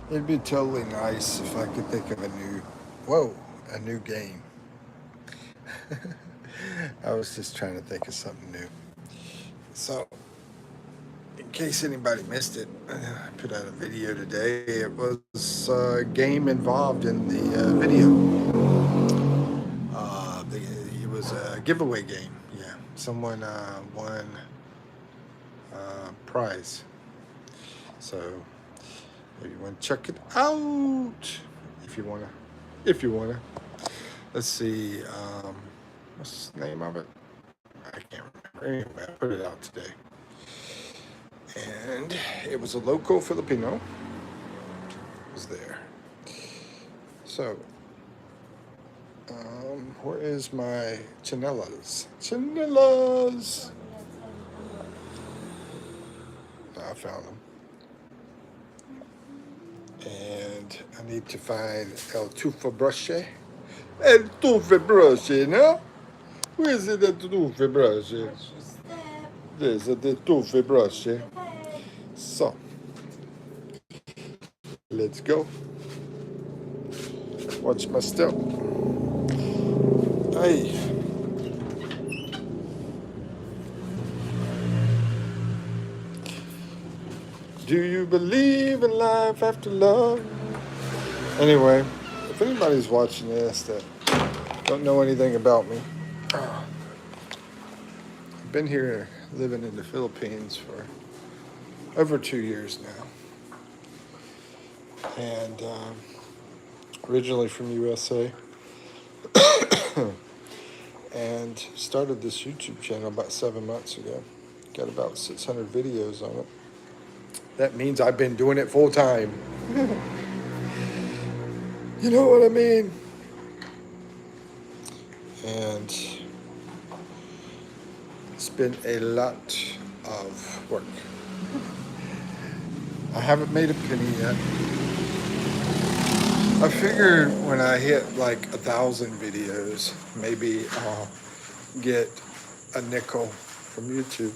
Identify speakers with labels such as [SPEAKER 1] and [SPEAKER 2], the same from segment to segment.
[SPEAKER 1] It'd be totally nice if I could think of a new game. I was just trying to think of something new. So, in case anybody missed it, I put out a video today. It was a game involved in the video. It was a giveaway game. Yeah, someone won prize. So, if you want to check it out, if you wanna, if you wanna, let's see. What's the name of it? I can't remember. Anyway, I put it out today, and it was a local Filipino was there. So, where is my chanellas? Chanellas! I found them. And I need to find El Tufabrush. El Tufabrush, no? Where is it, El Tufabrush? There's a Tufabrush. So, let's go. Watch my step. Hey. Do you believe in life after love? Anyway, if anybody's watching this that don't know anything about me, I've been here living in the Philippines for over 2 years now. And originally from USA. And started this YouTube channel about 7 months ago. Got about 600 videos on it. That means I've been doing it full time. You know what I mean? And it's been a lot of work. I haven't made a penny yet. I figured when I hit like 1,000 videos, maybe I'll get a nickel from YouTube.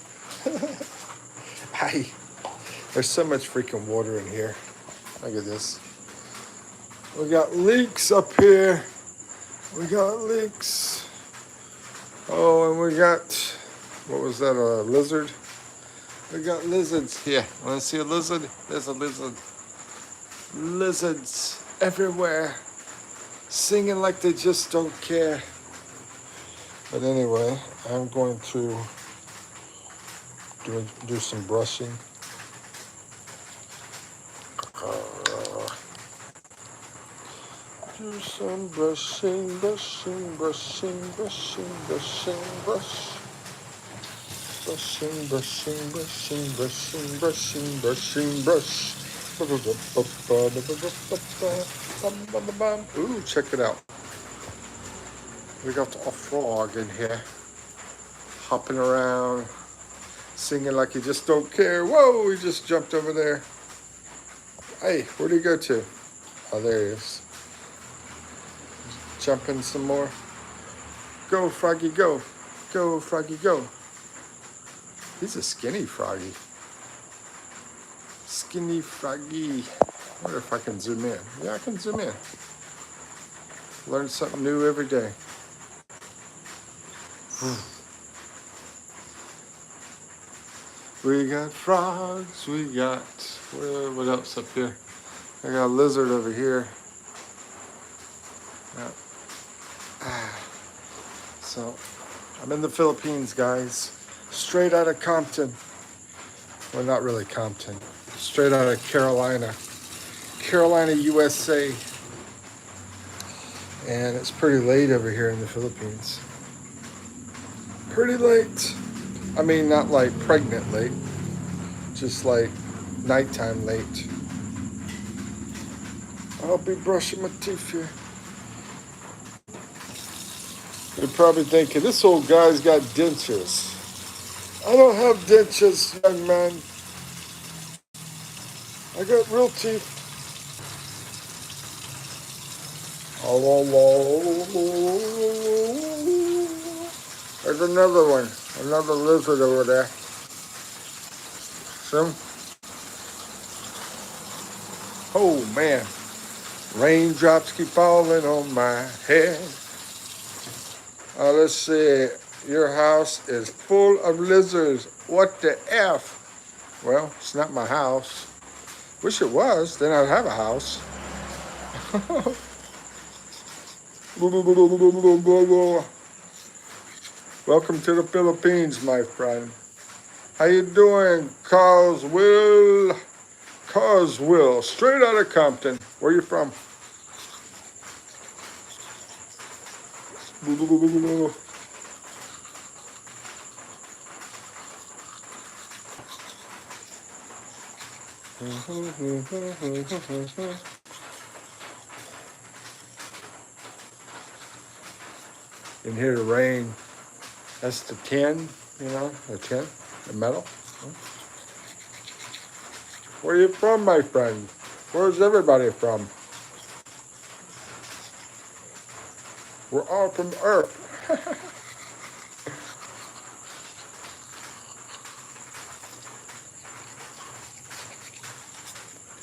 [SPEAKER 1] There's so much freaking water in here. Look at this. We got leaks up here. We got leaks. Oh, and we got, what was that, a lizard? We got lizards here. Want to see a lizard? There's a lizard. Lizards everywhere, singing like they just don't care. But anyway, I'm going to do some brushing. Do some brushing, brushing, brushing, brushing, brushing, brush. Brushing, brushing, brushing, brushing, brushing, brushing, brush. Ooh, check it out. We got a frog in here, hopping around, singing like he just don't care. Whoa, he just jumped over there. Hey, where'd he go to? Oh, there he is. Jumping some more. Go, froggy, go. Go, froggy, go. He's a skinny froggy. Skinny froggy. I wonder if I can zoom in. Yeah, I can zoom in. Learn something new every day. We got frogs. We got, what else up here? I got a lizard over here. Yeah. So, I'm in the Philippines, guys. Straight out of Compton. Well, not really Compton. Straight out of Carolina. Carolina, USA. And it's pretty late over here in the Philippines. Pretty late. I mean, not like pregnant late. Just like nighttime late. I'll be brushing my teeth here. You're probably thinking, this old guy's got dentures. I don't have dentures, young man. I got real teeth. There's another one. Another lizard over there. See? Oh man, raindrops keep falling on my head. Let's see. Your house is full of lizards. What the F? Well, it's not my house. Wish it was, then I'd have a house. Welcome to the Philippines, my friend. How you doing, Carswell? Carswell, straight out of Compton. Where you from? You can hear the rain. That's the tin, you know, the tin, the metal. Where you from, my friend? Where's everybody from? We're all from Earth.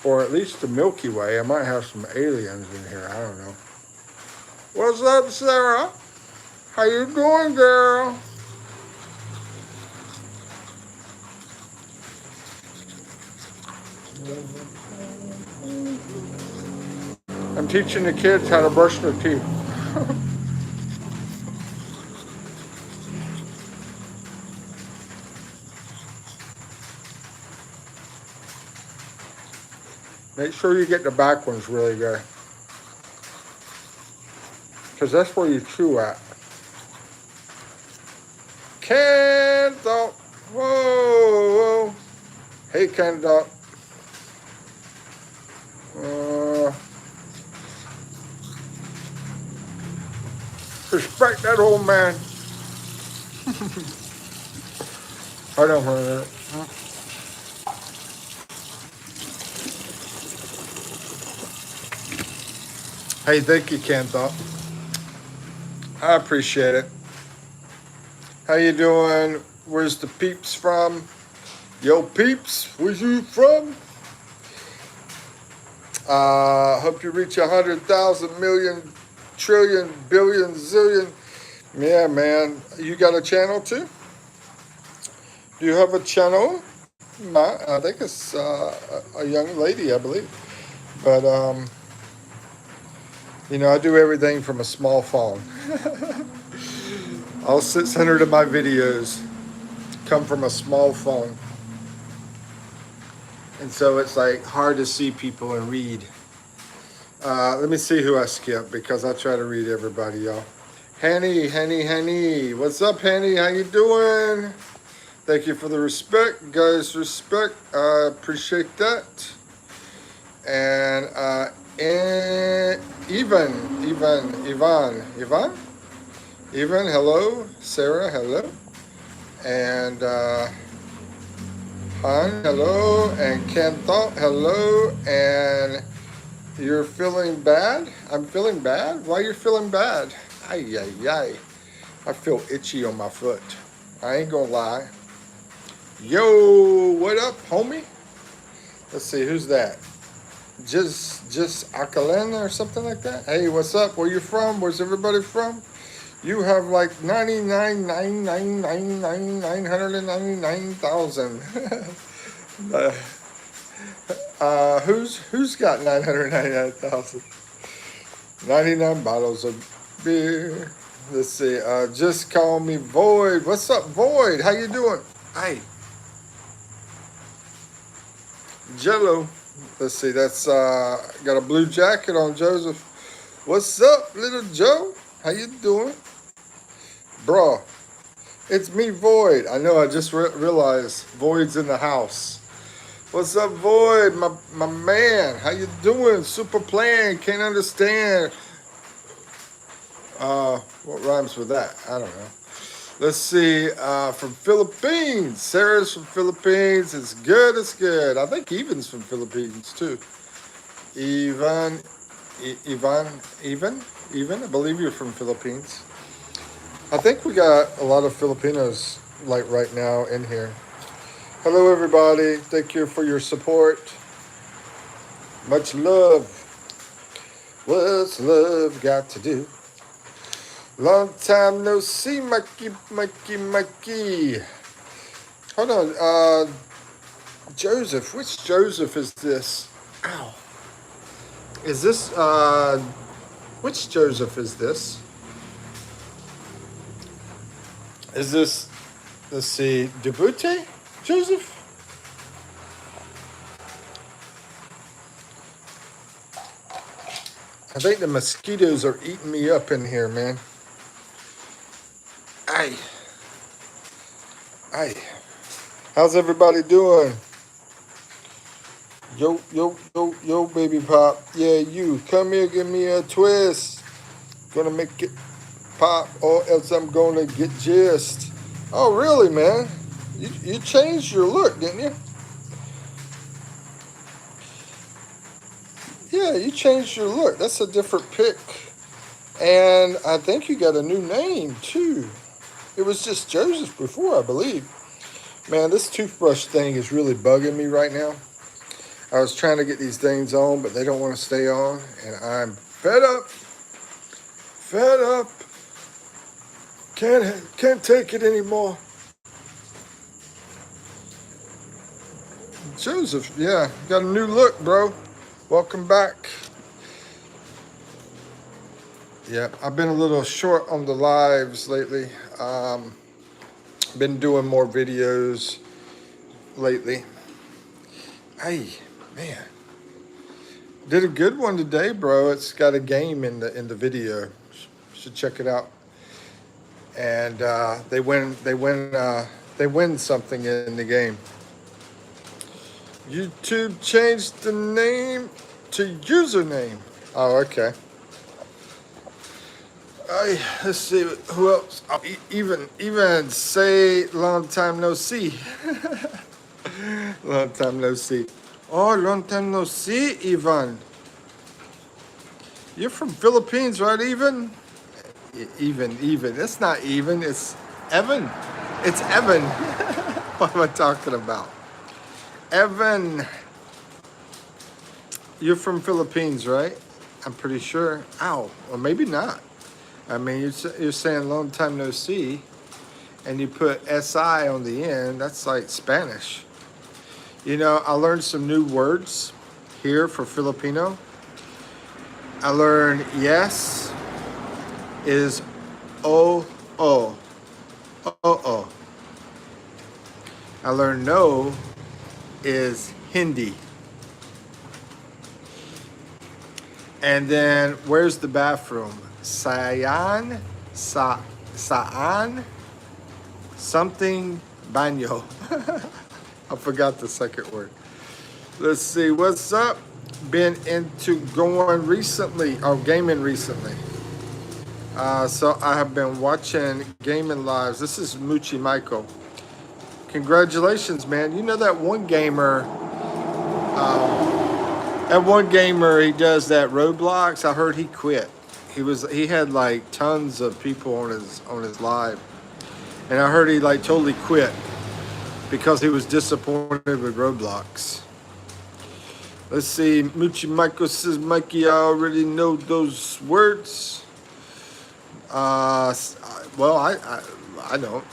[SPEAKER 1] Or at least the Milky Way. I might have some aliens in here. I don't know. What's up, Sarah? How you doing, girl? I'm teaching the kids how to brush their teeth. Make sure you get the back ones really good. Because that's where you chew at. Kendall. Whoa. Hey, Kendall. Respect that old man. Hold on for a minute. Hey, thank you, Kendall. I appreciate it. How you doing? Where's the peeps from? Yo, peeps, where's you from? Hope you reach 100,000 million, trillion, billion, zillion. Yeah, man. You got a channel too? Do you have a channel? I think it's a young lady, I believe. But, you know, I do everything from a small phone. All 600 of my videos come from a small phone. And so it's like hard to see people and read. Let me see who I skipped because I try to read everybody, y'all. Henny. What's up, Henny? How you doing? Thank you for the respect, guys. Respect. I appreciate that. And Ivan, hello. Sarah, hello. And Han, hello. And Kento, hello. And you're feeling bad? I'm feeling bad? Why you feeling bad? Ay. I feel itchy on my foot. I ain't gonna lie. Yo, what up, homie? Let's see, who's that? Just Akalen or something like that? Hey, what's up? Where you from? Where's everybody from? You have like 999,000. Who's got 999,000? 99 bottles of beer. Let's see. Just call me Void. What's up, Void? How you doing? Hey. Jello. Let's see. That's got a blue jacket on, Joseph. What's up, little Joe? How you doing? Bro, it's me, Void. I know, I just realized Void's in the house. What's up, Void? My man. How you doing? Super plan. Can't understand. What rhymes with that? I don't know. Let's see. From Philippines. Sarah's from Philippines. It's good. I think Evan's from Philippines too. Evan. I believe you're from Philippines. I think we got a lot of Filipinos like right now in here. Hello, everybody. Thank you for your support. Much love. What's love got to do? Long time no see, Mikey, Mikey, Mikey. Hold on, Joseph. Which Joseph is this? Ow. Is this, which Joseph is this? Is this, let's see, Debute Joseph? I think the mosquitoes are eating me up in here, man. Aye. Aye. How's everybody doing? Yo, yo, yo, yo, baby pop. Yeah, you. Come here, give me a twist. Gonna make it pop or else I'm gonna get jizzed. Oh, really, man? You changed your look, didn't you? Yeah, you changed your look. That's a different pic. And I think you got a new name, too. It was just Joseph before, I believe. Man, this toothbrush thing is really bugging me right now. I was trying to get these things on, but they don't want to stay on. And I'm fed up. Fed up. Can't take it anymore. Joseph, yeah, got a new look, bro. Welcome back. Yeah, I've been a little short on the lives lately. Been doing more videos lately. Hey, man, did a good one today, bro. It's got a game in the video. Should check it out. And they win something in the game. YouTube changed the name to username. Oh, okay. Let's see who else. Oh, even say long time no see. Long time no see. Oh, long time no see, Ivan. You're from Philippines, right, Even? Even. It's not even. It's Evan. It's Evan. What am I talking about? Evan. You're from Philippines, right? I'm pretty sure. Ow. Or maybe not. I mean, you're saying long time no see, and you put SI on the end. That's like Spanish. You know, I learned some new words here for Filipino. I learned yes is oh. I learned no is Hindi. And then where's the bathroom? Saan, something banyo. I forgot the second word. Let's see, what's up? Been into going recently, or gaming recently. So I have been watching gaming lives. This is Muchi Michael. Congratulations, man. You know that one gamer, he does that Roblox. I heard he quit. He had like tons of people on his live, and I heard he like totally quit because he was disappointed with Roblox. Let's see. Muchi Michael says, Mikey, I already know those words. Well, I don't.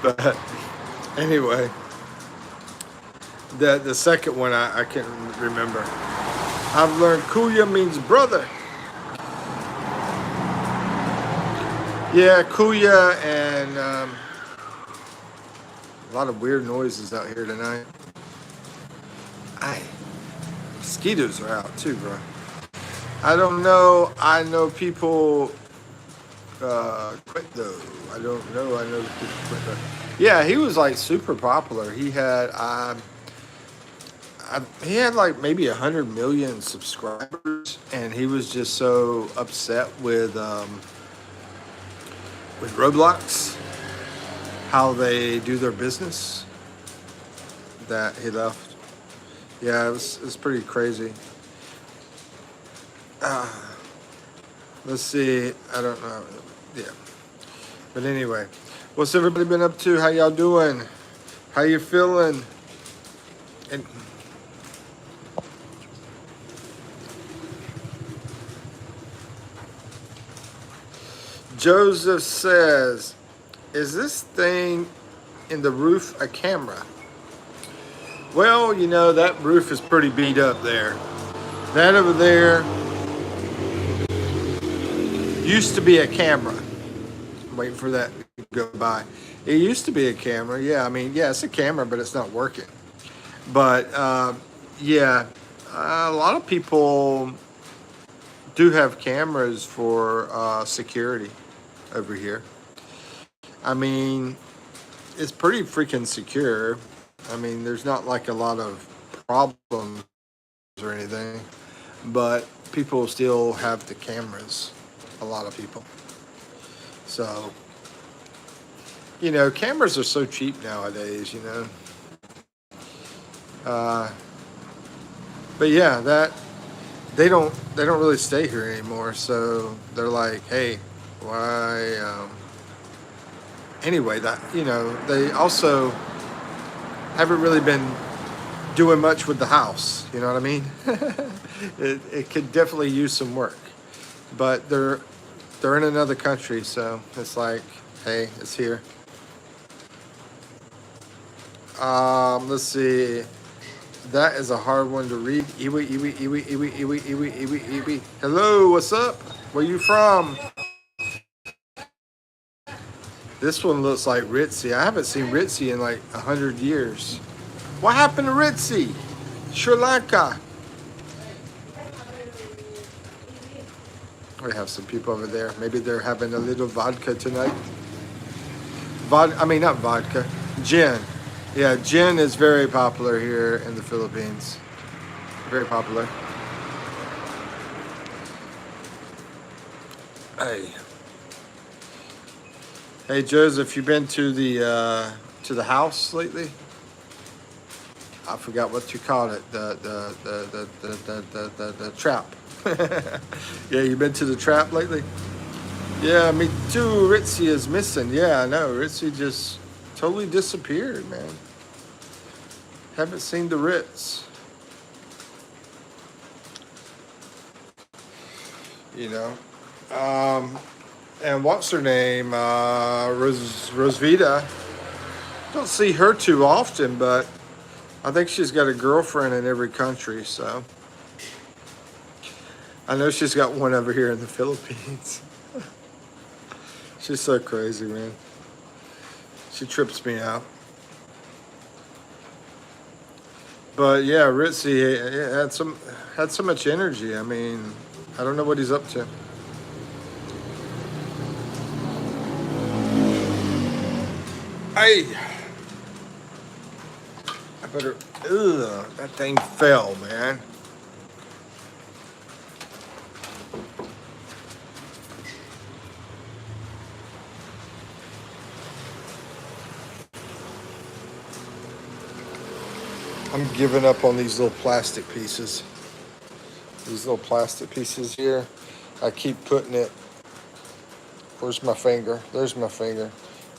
[SPEAKER 1] But anyway, the second one I can't remember. I've learned Kuya means brother. Yeah, Kuya, and a lot of weird noises out here tonight. Mosquitoes are out too, bro. I don't know. I know people quit though. I don't know. I know people quit though. Yeah, he was like super popular. He had like maybe 100 million subscribers, and he was just so upset with Roblox, how they do their business, that he left. Yeah, it was pretty crazy. Let's see. I don't know. Yeah. But anyway, what's everybody been up to? How y'all doing? How you feeling? And Joseph says, is this thing in the roof a camera? Well, you know, that roof is pretty beat up there. That over there used to be a camera. I'm waiting for that to go by. It used to be a camera. Yeah, I mean, yeah, it's a camera, but it's not working. But yeah, a lot of people do have cameras for security over here. I mean, it's pretty freaking secure. I mean, there's not like a lot of problems or anything, but people still have the cameras. A lot of people. So, you know, cameras are so cheap nowadays, you know. But yeah, that they don't really stay here anymore. So they're like, hey, why? Anyway, that, you know, they also haven't really been doing much with the house. You know what I mean? It could definitely use some work, but they're in another country, so it's like, hey, it's here. Let's see. That is a hard one to read. Iwi, iwi, iwi, iwi, iwi, iwi, iwi, iwi. Hello, what's up? Where you from? This one looks like Ritzy. I haven't seen Ritzy in like 100 years. What happened to Ritzy? Sri Lanka. We have some people over there. Maybe they're having a little vodka tonight. I mean, not vodka. Gin. Yeah, gin is very popular here in the Philippines. Very popular. Hey. Hey, Joseph, you been to the house lately? I forgot what you called it. The trap. Yeah, you been to the trap lately? Yeah, me too. Ritzy is missing. Yeah, I know. Ritzy just totally disappeared, man. Haven't seen the Ritz. You know. And what's her name? Rosvita. Don't see her too often, but I think she's got a girlfriend in every country, so. I know she's got one over here in the Philippines. She's so crazy, man. She trips me out. But yeah, Ritzy had so much energy. I mean, I don't know what he's up to. Hey, I better. Ugh, that thing fell, man. I'm giving up on these little plastic pieces. These little plastic pieces here. I keep putting it. Where's my finger? There's my finger.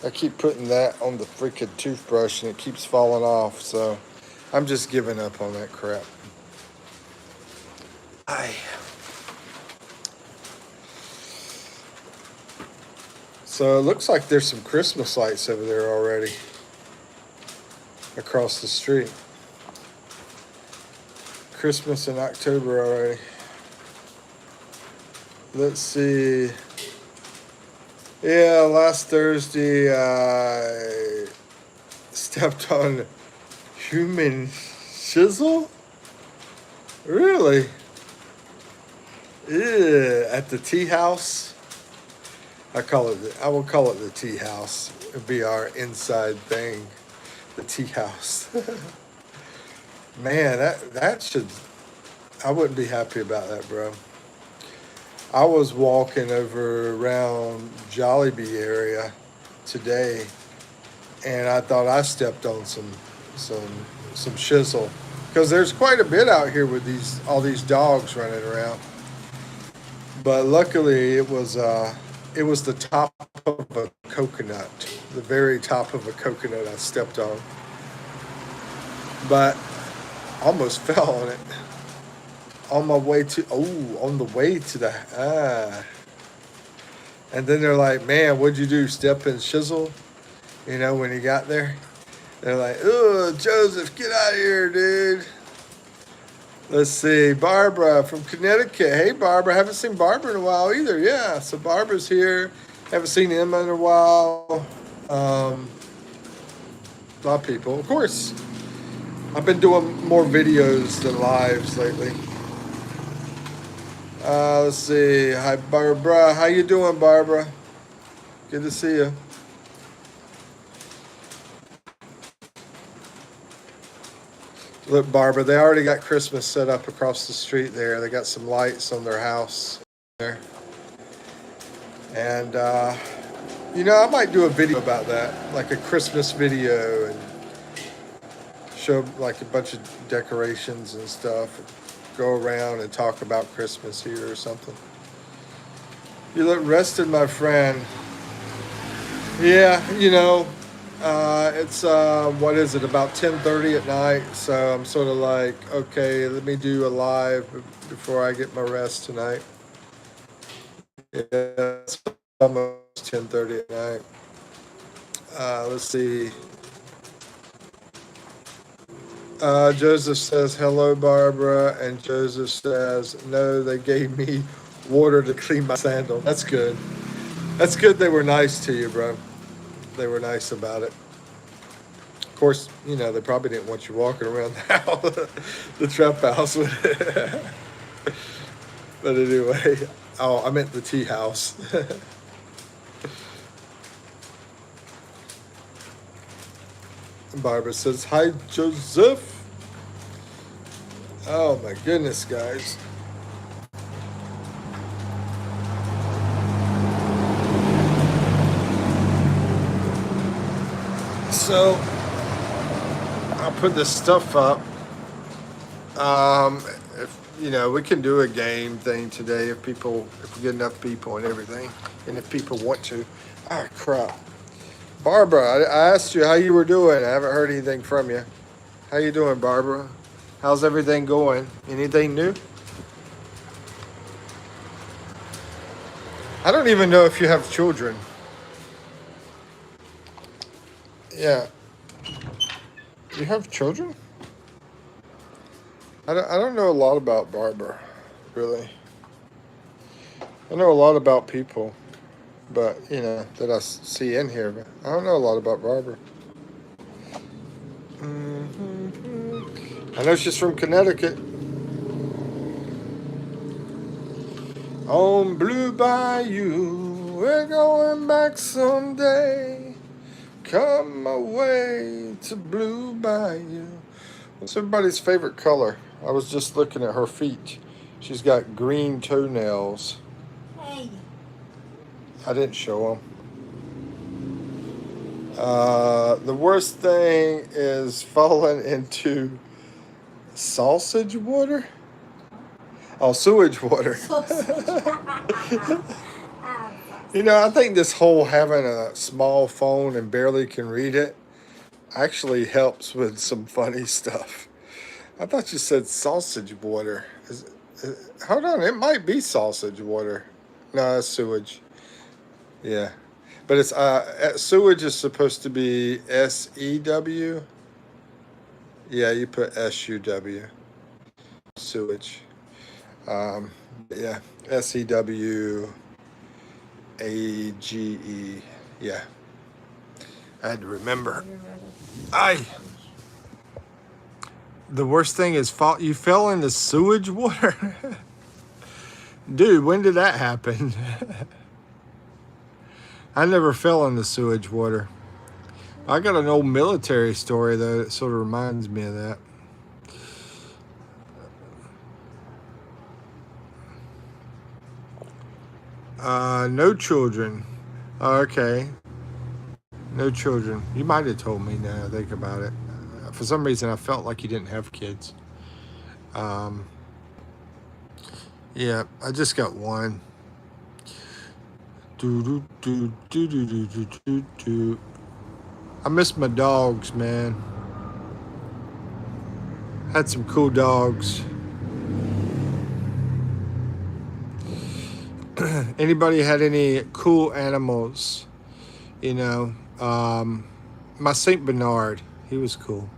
[SPEAKER 1] I keep putting that on the freaking toothbrush and it keeps falling off. So I'm just giving up on that crap. So it looks like there's some Christmas lights over there already. Across the street. Christmas in October already. Let's see. Yeah, last Thursday I stepped on human chisel. Really? Yeah, at the tea house. I will call it the tea house. It'll be our inside thing. The tea house. Man, I wouldn't be happy about that, bro. I was walking over around Jollibee area today, and I thought I stepped on some shizzle, because there's quite a bit out here with all these dogs running around. But luckily, it was the top of a coconut, the very top of a coconut I stepped on, but almost fell on it. On the way to the And then they're like, man, what'd you do? Step and shizzle? You know, when you got there? They're like, oh, Joseph, get out of here, dude. Let's see. Barbara from Connecticut. Hey, Barbara. Haven't seen Barbara in a while either. Yeah, so Barbara's here. Haven't seen Emma in a while. A lot of people. Of course, I've been doing more videos than lives lately. Let's see. Hi, Barbara. How you doing, Barbara? Good to see you. Look, Barbara, they already got Christmas set up across the street there. They got some lights on their house there. And, you know, I might do a video about that, like a Christmas video, and show like a bunch of decorations and stuff. Go around and talk about Christmas here or something. You look rested, my friend. Yeah, you know, it's, what is it, about 10:30 at night. So I'm sort of like, okay, let me do a live before I get my rest tonight. Yeah, it's almost 10:30 at night. Let's see. Joseph says, hello, Barbara. And Joseph says, no, they gave me water to clean my sandal. That's good. That's good they were nice to you, bro. They were nice about it. Of course, you know, they probably didn't want you walking around the house, the trap house with it. But anyway, oh, I meant the tea house. Barbara says, hi, Joseph. Oh, my goodness, guys. So, I'll put this stuff up. If you know, we can do a game thing today if we get enough people and everything, and if people want to. Ah, crap. Barbara, I asked you how you were doing. I haven't heard anything from you. How you doing, Barbara? How's everything going? Anything new? I don't even know if you have children. Yeah. You have children? I don't know a lot about Barbara, really. I know a lot about people, but, you know, that I see in here, but I don't know a lot about Barbara. I know she's from Connecticut. On Blue Bayou, we're going back someday. Come away to Blue Bayou. What's everybody's favorite color? I was just looking at her feet. She's got green toenails.
[SPEAKER 2] Hey.
[SPEAKER 1] I didn't show them. The worst thing is falling into sausage water? Oh, sewage water. You know, I think this whole having a small phone and barely can read it actually helps with some funny stuff. I thought you said sausage water. Hold on, it might be sausage water. No, it's sewage. Yeah. But it's sewage is supposed to be SEW. Yeah, you put SUW. Sewage. Yeah, SEWAGE. Yeah. I had to remember. The worst thing is you fell into sewage water? Dude, when did that happen? I never fell into sewage water. I got an old military story, though, that sort of reminds me of that. No children. Okay. No children. You might have told me now I think about it. For some reason, I felt like you didn't have kids. Yeah, I just got one. I miss my dogs, man. Had some cool dogs. Anybody had any cool animals? You know, my Saint Bernard, he was cool.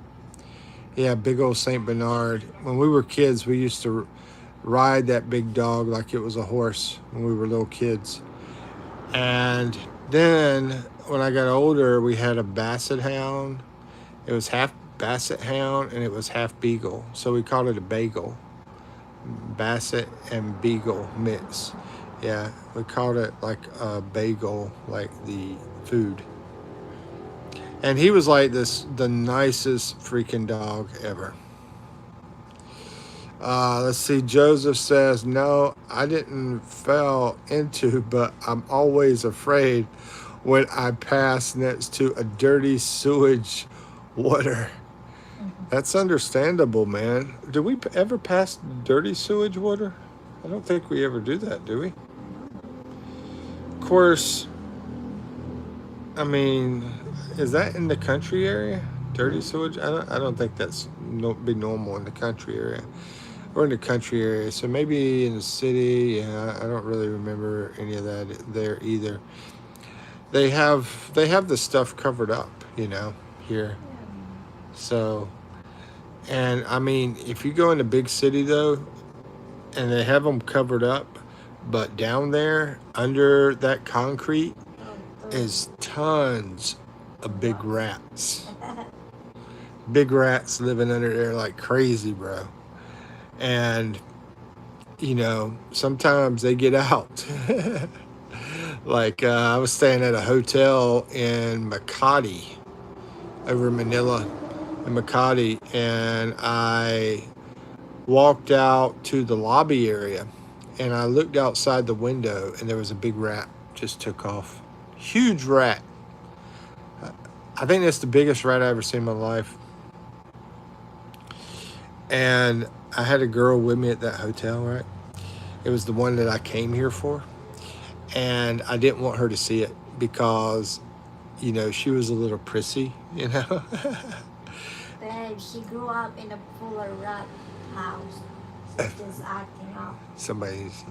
[SPEAKER 1] Yeah, big old Saint Bernard. When we were kids, we used to ride that big dog like it was a horse when we were little kids. And then when I got older, we had a Basset Hound. It was half Basset Hound and it was half Beagle. So we called it a bagel. Basset and Beagle mix. Yeah, we called it like a bagel, like the food. And he was like the nicest freaking dog ever. Let's see. Joseph says, no, I didn't fall into, but I'm always afraid when I pass next to a dirty sewage water. That's understandable, man. Do we ever pass dirty sewage water? I don't think we ever do that, do we? Of course, I mean, is that in the country area? Dirty sewage? I don't think that's be normal in the country area. Or in the country area, so maybe in the city. Yeah, I don't really remember any of that there either. They have the stuff covered up, here. So, and I mean, if you go in a big city though, and they have them covered up, but down there under that concrete is tons of big rats. Big rats living under there like crazy, bro. And, sometimes they get out. Like, I was staying at a hotel in Makati, over in Manila, in Makati, and I walked out to the lobby area, and I looked outside the window, and there was a big rat just took off. Huge rat. I think that's the biggest rat I ever seen in my life. And I had a girl with me at that hotel, right? It was the one that I came here for. And I didn't want her to see it because, she was a little prissy,
[SPEAKER 2] Babe, she grew up in a fuller rat house. She's just acting up.
[SPEAKER 1] Somebody's...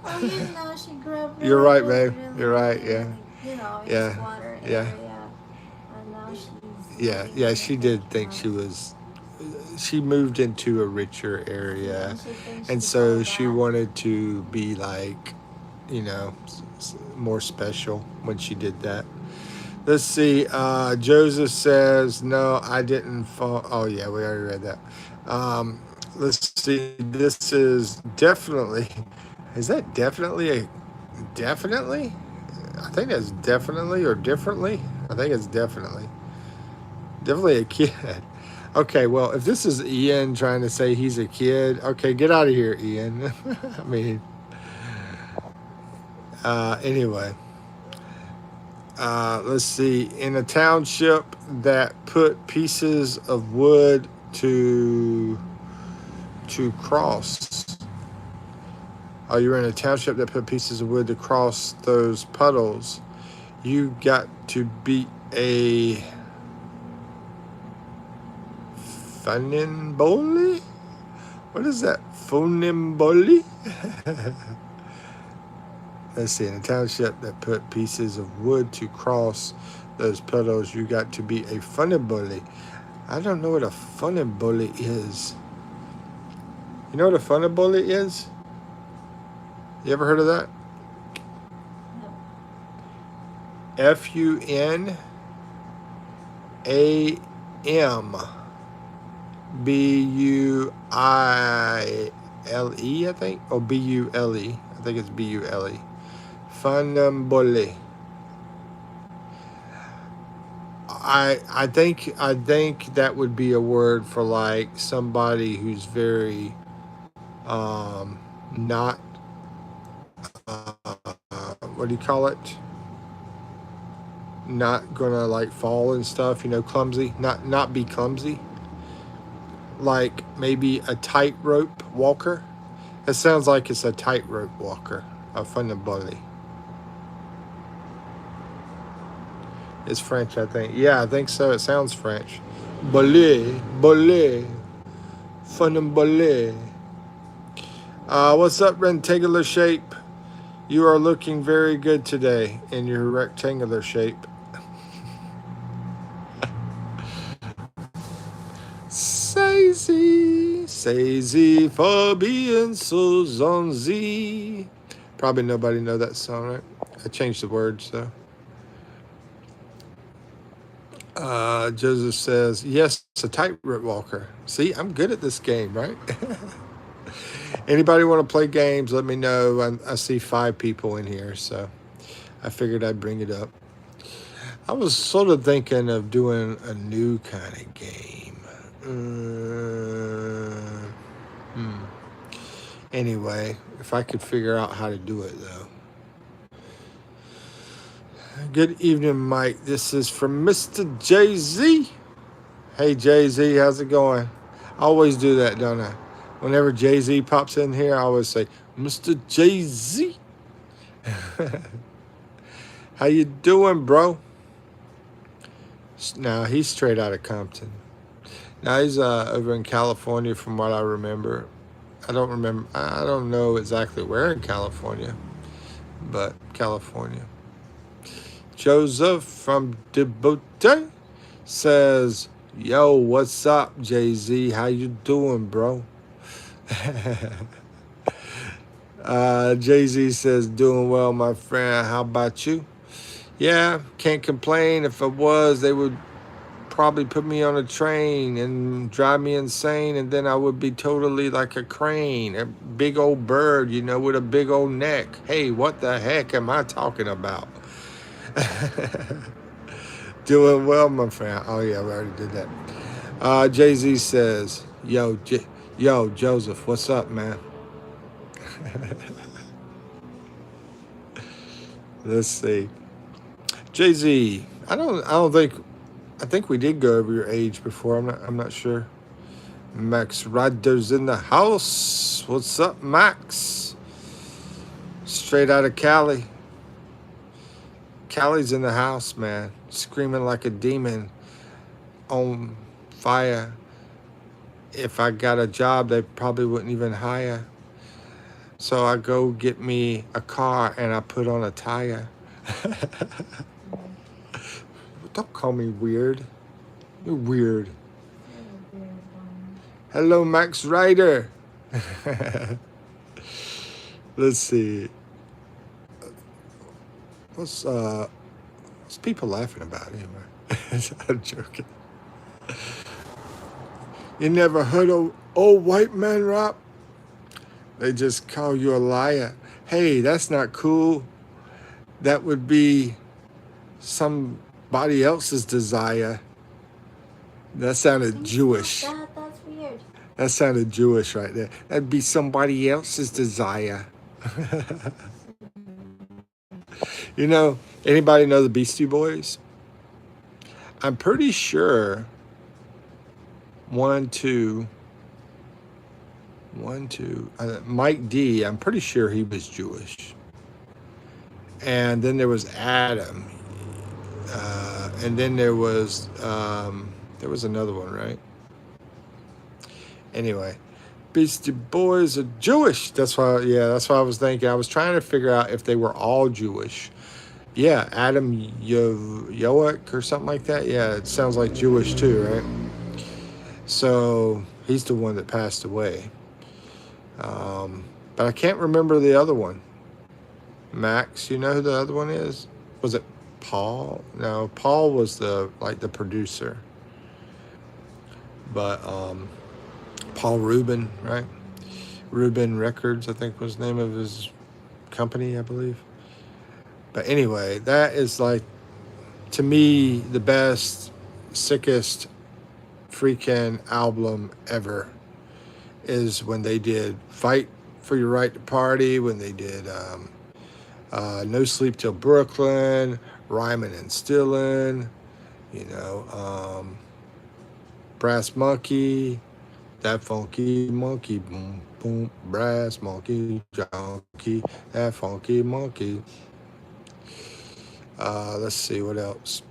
[SPEAKER 2] Oh, she grew up really
[SPEAKER 1] You're right,
[SPEAKER 2] good,
[SPEAKER 1] babe.
[SPEAKER 2] really
[SPEAKER 1] You're right,
[SPEAKER 2] good,
[SPEAKER 1] yeah.
[SPEAKER 2] in
[SPEAKER 1] Yeah.
[SPEAKER 2] water
[SPEAKER 1] Yeah.
[SPEAKER 2] area. And now she's...
[SPEAKER 1] Yeah, she did think she was... She moved into a richer area, and so she wanted to be like, more special when she did that. Let's see. Joseph says, no, I didn't fall. Oh, yeah, we already read that. Let's see. This is definitely... Is that definitely? I think that's definitely or differently. I think it's definitely. Definitely a kid. Okay, well, if this is Ian trying to say he's a kid, okay, get out of here, Ian. I mean, anyway. Let's see. In a township that put pieces of wood to cross. Oh, you're in a township that put pieces of wood to cross those puddles. You got to beat a... Funimboli? What is that? Funimboli? Let's see. In a township that put pieces of wood to cross those puddles, you got to be a funimboli. I don't know what a funimboli is. You know what a funimboli is? You ever heard of that?
[SPEAKER 2] No.
[SPEAKER 1] Funam Buile, I think, or Bule. I think it's Bule. Funambole. I think that would be a word for like somebody who's very not what do you call it? Not gonna like fall and stuff, clumsy. Not be clumsy. Like maybe a tightrope walker. It sounds like it's a tightrope walker. A funamboli. It's French, I think. Yeah, I think so. It sounds French. Bolé, funamboli. What's up, rectangular shape? You are looking very good today in your rectangular shape. Say Z for being so zonzy. Probably nobody know that song, right? I changed the words though. Joseph says, yes, a tightrope walker. See, I'm good at this game, right? Anybody want to play games, let me know. I see 5 people in here, so I figured I'd bring it up. I was sort of thinking of doing a new kind of game. Hmm. Anyway, if I could figure out how to do it, though. Good evening, Mike. This is from Mr. Jay-Z. Hey, Jay-Z, how's it going? I always do that, don't I? Whenever Jay-Z pops in here, I always say, Mr. Jay-Z. How you doing, bro? Now, he's straight out of Compton. Now, he's over in California from what I remember. I don't know exactly where in California, but California. Joseph from Djibouti says, yo, what's up, Jay-Z? How you doing, bro? Jay-Z says, doing well, my friend. How about you? Yeah, can't complain. If I was, they would probably put me on a train and drive me insane, and then I would be totally like a crane, a big old bird, with a big old neck. Hey, what the heck am I talking about? Doing well, my friend. Oh, yeah, we already did that. Jay-Z says, yo, Joseph, what's up, man? Let's see. Jay-Z, I think we did go over your age before. I'm not sure. Max Riders in the house. What's up, Max? Straight out of Cali. Cali's in the house, man. Screaming like a demon on fire. If I got a job, they probably wouldn't even hire. So I go get me a car and I put on a tire. Don't call me weird. You're weird. Hello, Max Ryder. Let's see. What's people laughing about anyway? I'm joking. You never heard of old white man rap? They just call you a liar. Hey, that's not cool. That would be somebody else's desire. That sounded Jewish.
[SPEAKER 2] That's weird.
[SPEAKER 1] That sounded Jewish right there. That'd be somebody else's desire. Anybody know the Beastie Boys? I'm pretty sure 1, 2, Mike D, I'm pretty sure he was Jewish. And then there was Adam. And then there was another one, right? Anyway, Beastie Boys are Jewish. That's why I was thinking. I was trying to figure out if they were all Jewish. Yeah, Adam Yoack or something like that. Yeah, it sounds like Jewish too, right? So he's the one that passed away. But I can't remember the other one. Max, you know who the other one is? Was it Paul? No, Paul was the producer. But Paul Rubin, right? Rubin Records, I think was the name of his company, I believe. But anyway, that is to me, the best, sickest freaking album ever is when they did Fight for Your Right to Party, when they did No Sleep Till Brooklyn, Rhyming and Stillin', Brass Monkey, That Funky Monkey, boom, boom, Brass Monkey, Junkie, That Funky Monkey. Let's see, what else?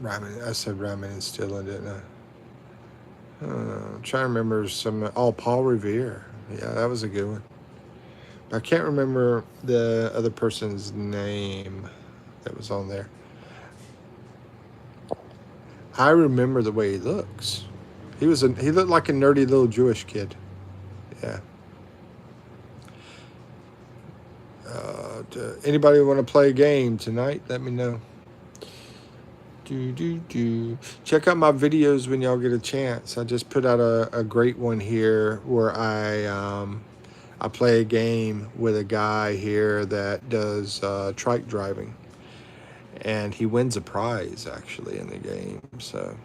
[SPEAKER 1] I said Rhyming and Stillin', didn't I? I'm trying to remember some. Oh, Paul Revere. Yeah, that was a good one. I can't remember the other person's name that was on there. I remember the way he looks. He looked like a nerdy little Jewish kid. Yeah. Anybody want to play a game tonight? Let me know. Check out my videos when y'all get a chance. I just put out a great one here where I play a game with a guy here that does trike driving, and he wins a prize actually in the game. So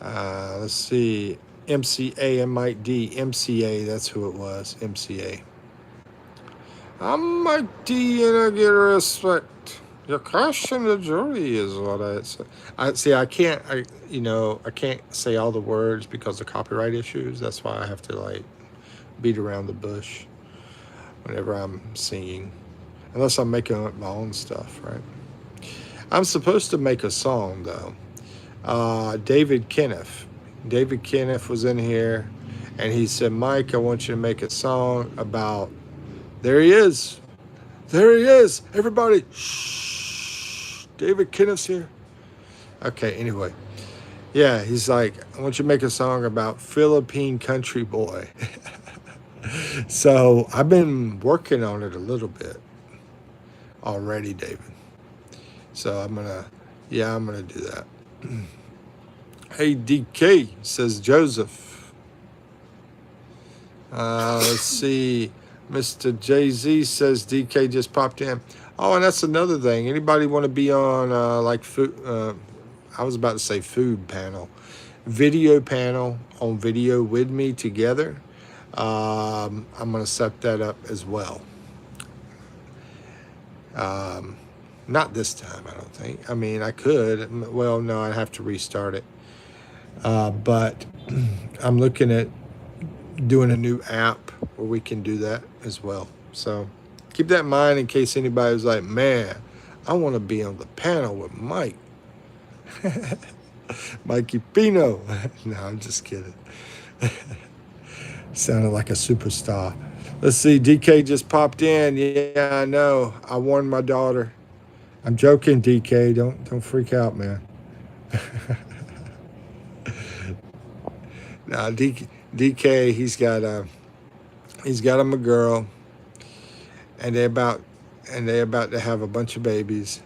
[SPEAKER 1] let's see, MCA, MCA. That's who it was, MCA. I'm Mike D, and I get respect. Your question to jury is what I say. I see. I can't. I can't say all the words because of copyright issues. That's why I have to like beat around the bush whenever I'm singing, unless I'm making up my own stuff, right? I'm supposed to make a song though. David Kenneth. David Kenneth was in here, and he said, "Mike, I want you to make a song about." There he is. There he is. Everybody, shh. David Kenneth's here. Okay, anyway. Yeah, he's like, I want you to make a song about Philippine country boy. So I've been working on it a little bit already, David. So I'm gonna do that. Hey, DK, says Joseph. Let's see. Mr. Jay-Z says DK just popped in. Oh, and that's another thing. Anybody want to be on like food? I was about to say food panel. Video panel on video with me together. I'm going to set that up as well. Not this time, I don't think. I mean, I could. Well, no, I'd have to restart it. But I'm looking at doing a new app where we can do that as well. So keep that in mind in case anybody's like, man, I want to be on the panel with Mike. Mikipino. No, I'm just kidding. Sounded like a superstar. Let's see, DK just popped in. Yeah, I know. I warned my daughter. I'm joking, DK. Don't freak out, man. Now, DK, he's got him a girl, and they about to have a bunch of babies.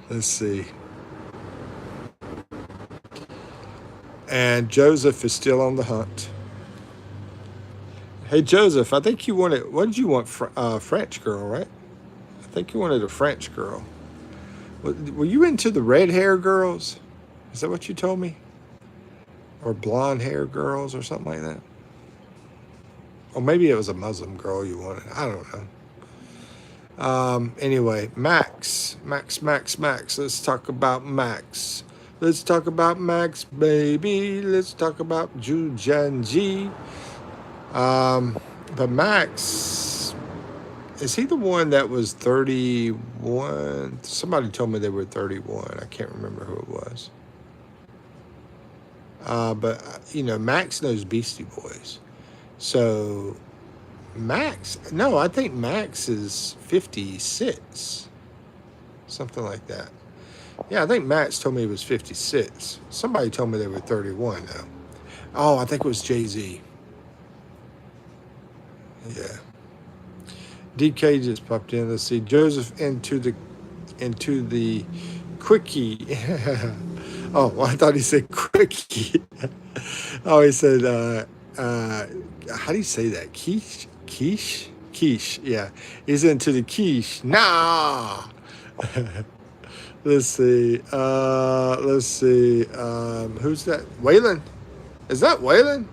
[SPEAKER 1] Let's see. And Joseph is still on the hunt. Hey, Joseph, I think you wanted, what did you want? French girl, right? I think you wanted a French girl. Were you into the red hair girls? Is that what you told me? Or blonde hair girls or something like that? Or maybe it was a Muslim girl you wanted. I don't know. Anyway, Max. Let's talk about Max. Let's talk about Max, baby. Let's talk about Jujanji. But Max, is he the one that was 31? Somebody told me they were 31. I can't remember who it was. But Max knows Beastie Boys. So I think Max is 56. Something like that. Yeah, I think Max told me he was 56. Somebody told me they were 31 though. Oh, I think it was Jay-Z. Yeah. DK just popped in. Let's see. Joseph into the quickie. Oh, well, I thought he said quickie. Oh, he said, how do you say that? Quiche? Quiche. Yeah. He's into the quiche. Nah. Let's see. Who's that? Waylon. Is that Waylon?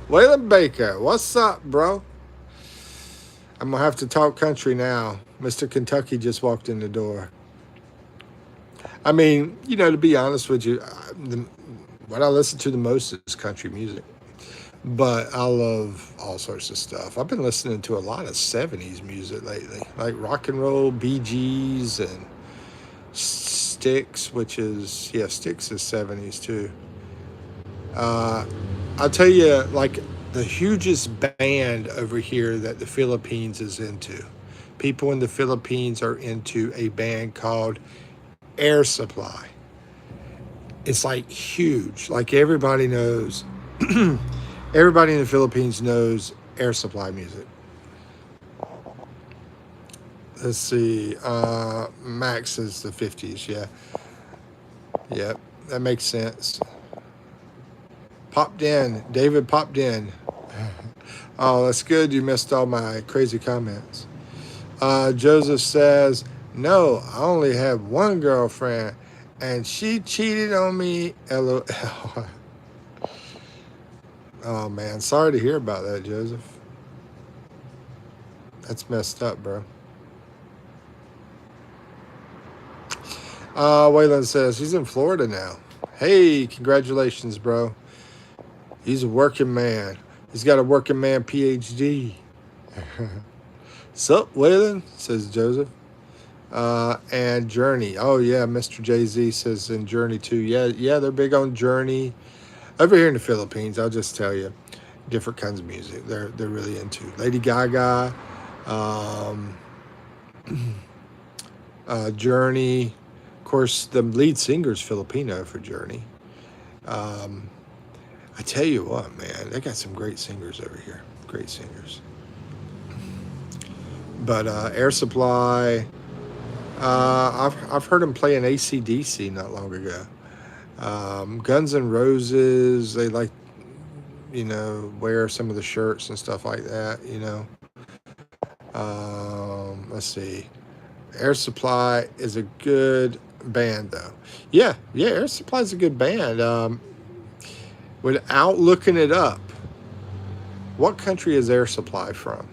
[SPEAKER 1] Waylon Baker. What's up, bro? I'm going to have to talk country now. Mr. Kentucky just walked in the door. I mean, to be honest with you, what I listen to the most is country music. But I love all sorts of stuff. I've been listening to a lot of 70s music lately, like rock and roll, Bee Gees, and Styx, which is, yeah, Styx is 70s too. I'll tell you, like, the hugest band over here that the Philippines is into. People in the Philippines are into a band called Air Supply. It's like huge. Like everybody knows, everybody in the Philippines knows Air Supply music. Let's see. Max is the 50s. Yeah. Yeah. That makes sense. Popped in. David popped in. Oh, that's good. You missed all my crazy comments. Joseph says, no, I only have one girlfriend and she cheated on me. LOL. Oh, man. Sorry to hear about that, Joseph. That's messed up, bro. Waylon says he's in Florida now. Hey, congratulations, bro. He's a working man. He's got a working man PhD. Sup, Waylon? Says Joseph. And Journey. Oh, yeah, Mr. Jay-Z says in Journey too. Yeah, they're big on Journey. Over here in the Philippines, I'll just tell you, different kinds of music they're really into. Lady Gaga, Journey. Of course, the lead singer's Filipino for Journey. I tell you what, man, they got some great singers over here. Great singers. But Air Supply, I've heard them play an AC/DC not long ago. Guns N' Roses, they like, wear some of the shirts and stuff like that, Let's see. Air Supply is a good band, though. Yeah, Air Supply is a good band. Without looking it up, what country is Air Supply from?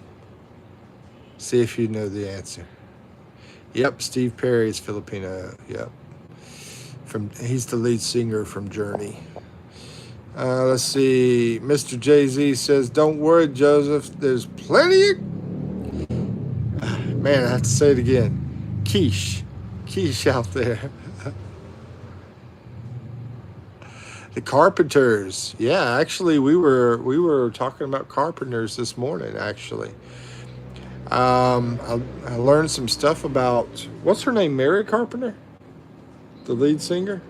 [SPEAKER 1] See if you know the answer. Yep, Steve Perry is Filipino. Yep. He's the lead singer from Journey. Let's see. Mr. Jay-Z says, don't worry, Joseph. There's plenty of... Man, I have to say it again. Quiche out there. The Carpenters. Yeah, actually, we were talking about Carpenters this morning, actually. I learned some stuff about... What's her name? Mary Carpenter? The lead singer?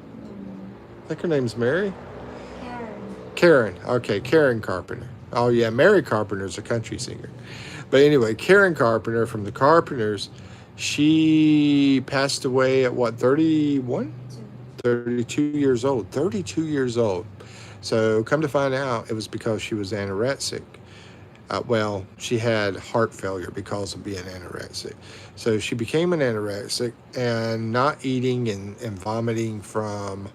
[SPEAKER 1] I think her name's Mary? Karen. Okay, Karen Carpenter. Oh, yeah, Mary Carpenter's a country singer. But anyway, Karen Carpenter from the Carpenters, she passed away at what, 31? 32 years old. 32 years old. So come to find out, it was because she was anorexic. She had heart failure because of being anorexic. So she became an anorexic, and not eating and vomiting from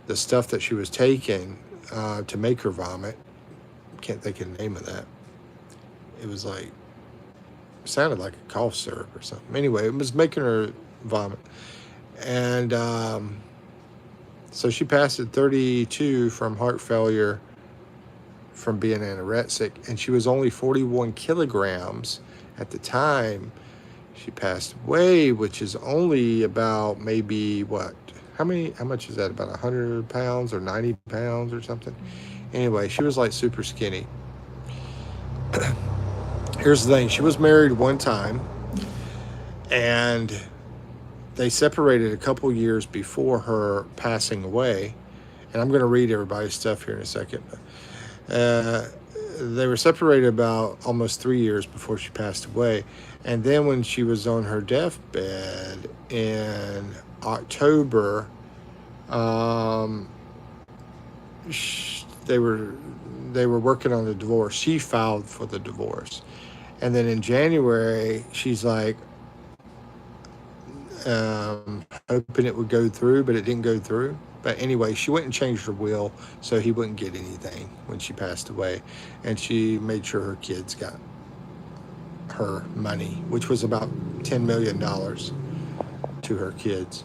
[SPEAKER 1] the stuff that she was taking to make her vomit. Can't think of the name of that. It was like, sounded like a cough syrup or something. Anyway, it was making her vomit. And so she passed at 32 from heart failure from being anorexic, and she was only 41 kilograms at the time she passed away, which is only about maybe how much is that, about 100 pounds or 90 pounds or something? Anyway, she was like super skinny. Here's the thing, she was married one time, and they separated a couple years before her passing away. And I'm going to read everybody's stuff here in a second. They were separated about almost 3 years before she passed away. And then when she was on her deathbed in October, they were working on the divorce. She filed for the divorce. And then in January, she's like, hoping it would go through, but it didn't go through. But anyway, she went and changed her will so he wouldn't get anything when she passed away. And she made sure her kids got her money, which was about $10 million to her kids.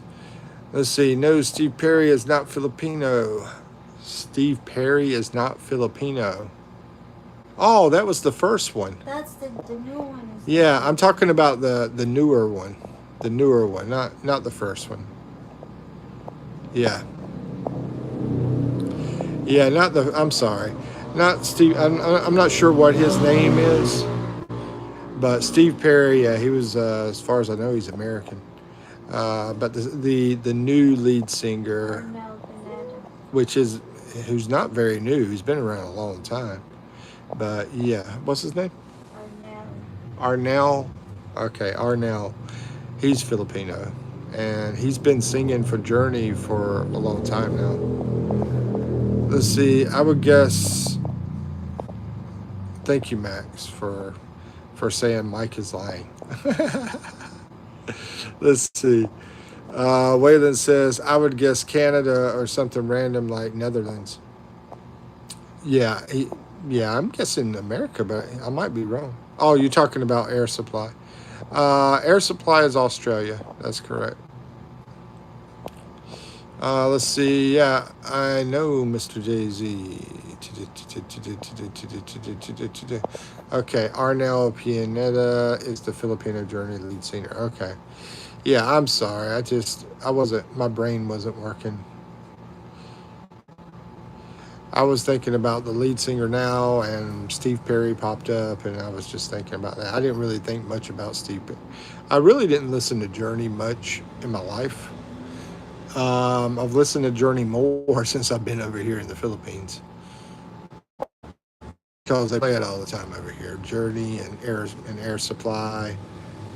[SPEAKER 1] Let's see. No, Steve Perry is not Filipino. Steve Perry is not Filipino. Oh, that was the first one.
[SPEAKER 2] That's the new one.
[SPEAKER 1] Yeah, I'm talking about the newer one. The newer one, not the first one. Yeah. Yeah, not the. I'm sorry, not Steve. I'm not sure what his name is, but Steve Perry. Yeah, he was. As far as I know, he's American. But the new lead singer,
[SPEAKER 2] Arnel Pineda.
[SPEAKER 1] which is who's not very new, he's been around a long time. But yeah, what's his name?
[SPEAKER 2] Arnel.
[SPEAKER 1] Arnel. Okay, Arnel. He's Filipino, and he's been singing for Journey for a long time now. Let's see. I would guess. Thank you, Max, for saying Mike is lying. Let's see. Waylon says I would guess Canada or something random like Netherlands. Yeah, yeah, I'm guessing America, but I might be wrong. Oh, you're talking about Air Supply. Air Supply is Australia. That's correct. Let's see. Yeah, I know Mr. Jay Z. Okay, Arnel Pianeta is the Filipino Journey lead singer. Okay. Yeah, I'm sorry. I wasn't, my brain wasn't working. I was thinking about the lead singer now, and Steve Perry popped up, and I was just thinking about that. I didn't really think much about Steve. I really didn't listen to Journey much in my life. I've listened to Journey more since I've been over here in the Philippines because they play it all the time over here. Journey and Air Supply.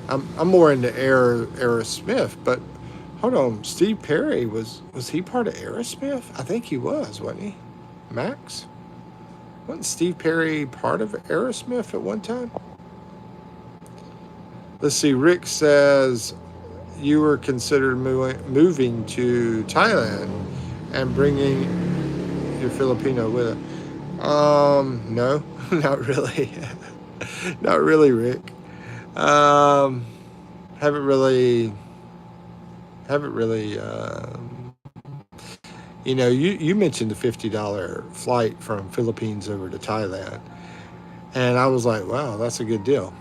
[SPEAKER 1] I'm more into Aerosmith, but hold on, Steve Perry was he part of Aerosmith? I think he was, wasn't he? Max? Wasn't Steve Perry part of Aerosmith at one time? Let's see. Rick says you were considered moving to Thailand and bringing your Filipino with it. No, not really. Not really, Rick. Um, haven't really, haven't really. You mentioned the $50 flight from Philippines over to Thailand, and I was like, wow, that's a good deal.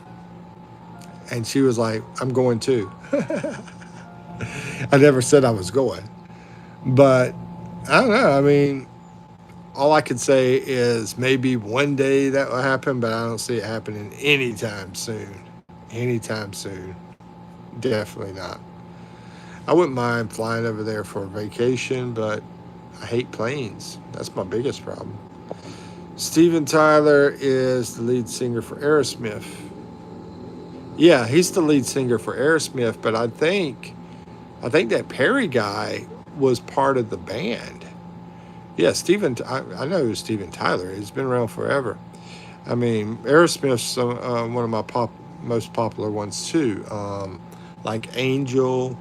[SPEAKER 1] And she was like, I'm going too. I never said I was going, but I don't know. I mean, all I could say is maybe one day that will happen, but I don't see it happening anytime soon. Anytime soon. Definitely not. I wouldn't mind flying over there for a vacation, but I hate planes. That's my biggest problem. Steven Tyler is the lead singer for Aerosmith. Yeah, he's the lead singer for Aerosmith, but I think that Perry guy was part of the band. Yeah, I know who Steven Tyler is. He's been around forever. I mean, Aerosmith's one of my most popular ones too. Like Angel,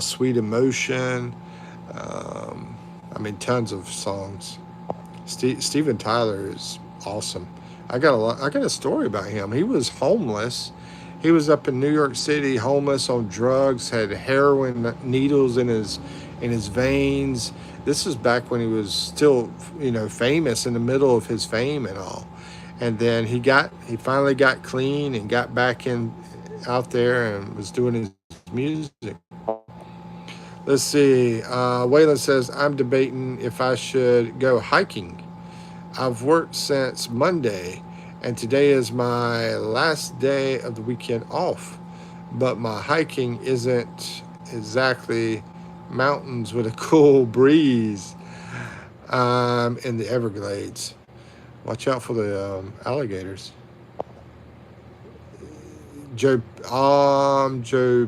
[SPEAKER 1] Sweet Emotion. I mean, tons of songs. Steven Tyler is awesome. I got a story about him. He was homeless. He was up in New York City, homeless on drugs, had heroin needles in his veins. This is back when he was still, famous in the middle of his fame and all. And then he finally got clean and got back in out there and was doing his music. Let's see. Waylon says, I'm debating if I should go hiking. I've worked since Monday, and today is my last day of the weekend off. But my hiking isn't exactly mountains with a cool breeze. In the Everglades. Watch out for the alligators. Joe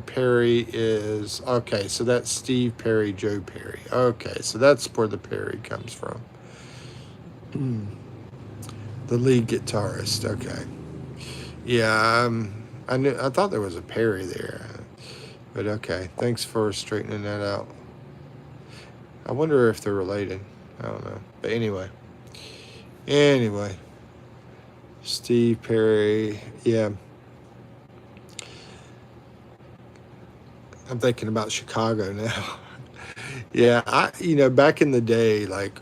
[SPEAKER 1] Perry is okay. So that's Steve Perry, Joe Perry. Okay, so that's where the Perry comes from. The lead guitarist. Okay, yeah. I thought there was a Perry there, but okay. Thanks for straightening that out. I wonder if they're related. I don't know, but anyway, Steve Perry. Yeah. I'm thinking about Chicago now. Yeah, back in the day, like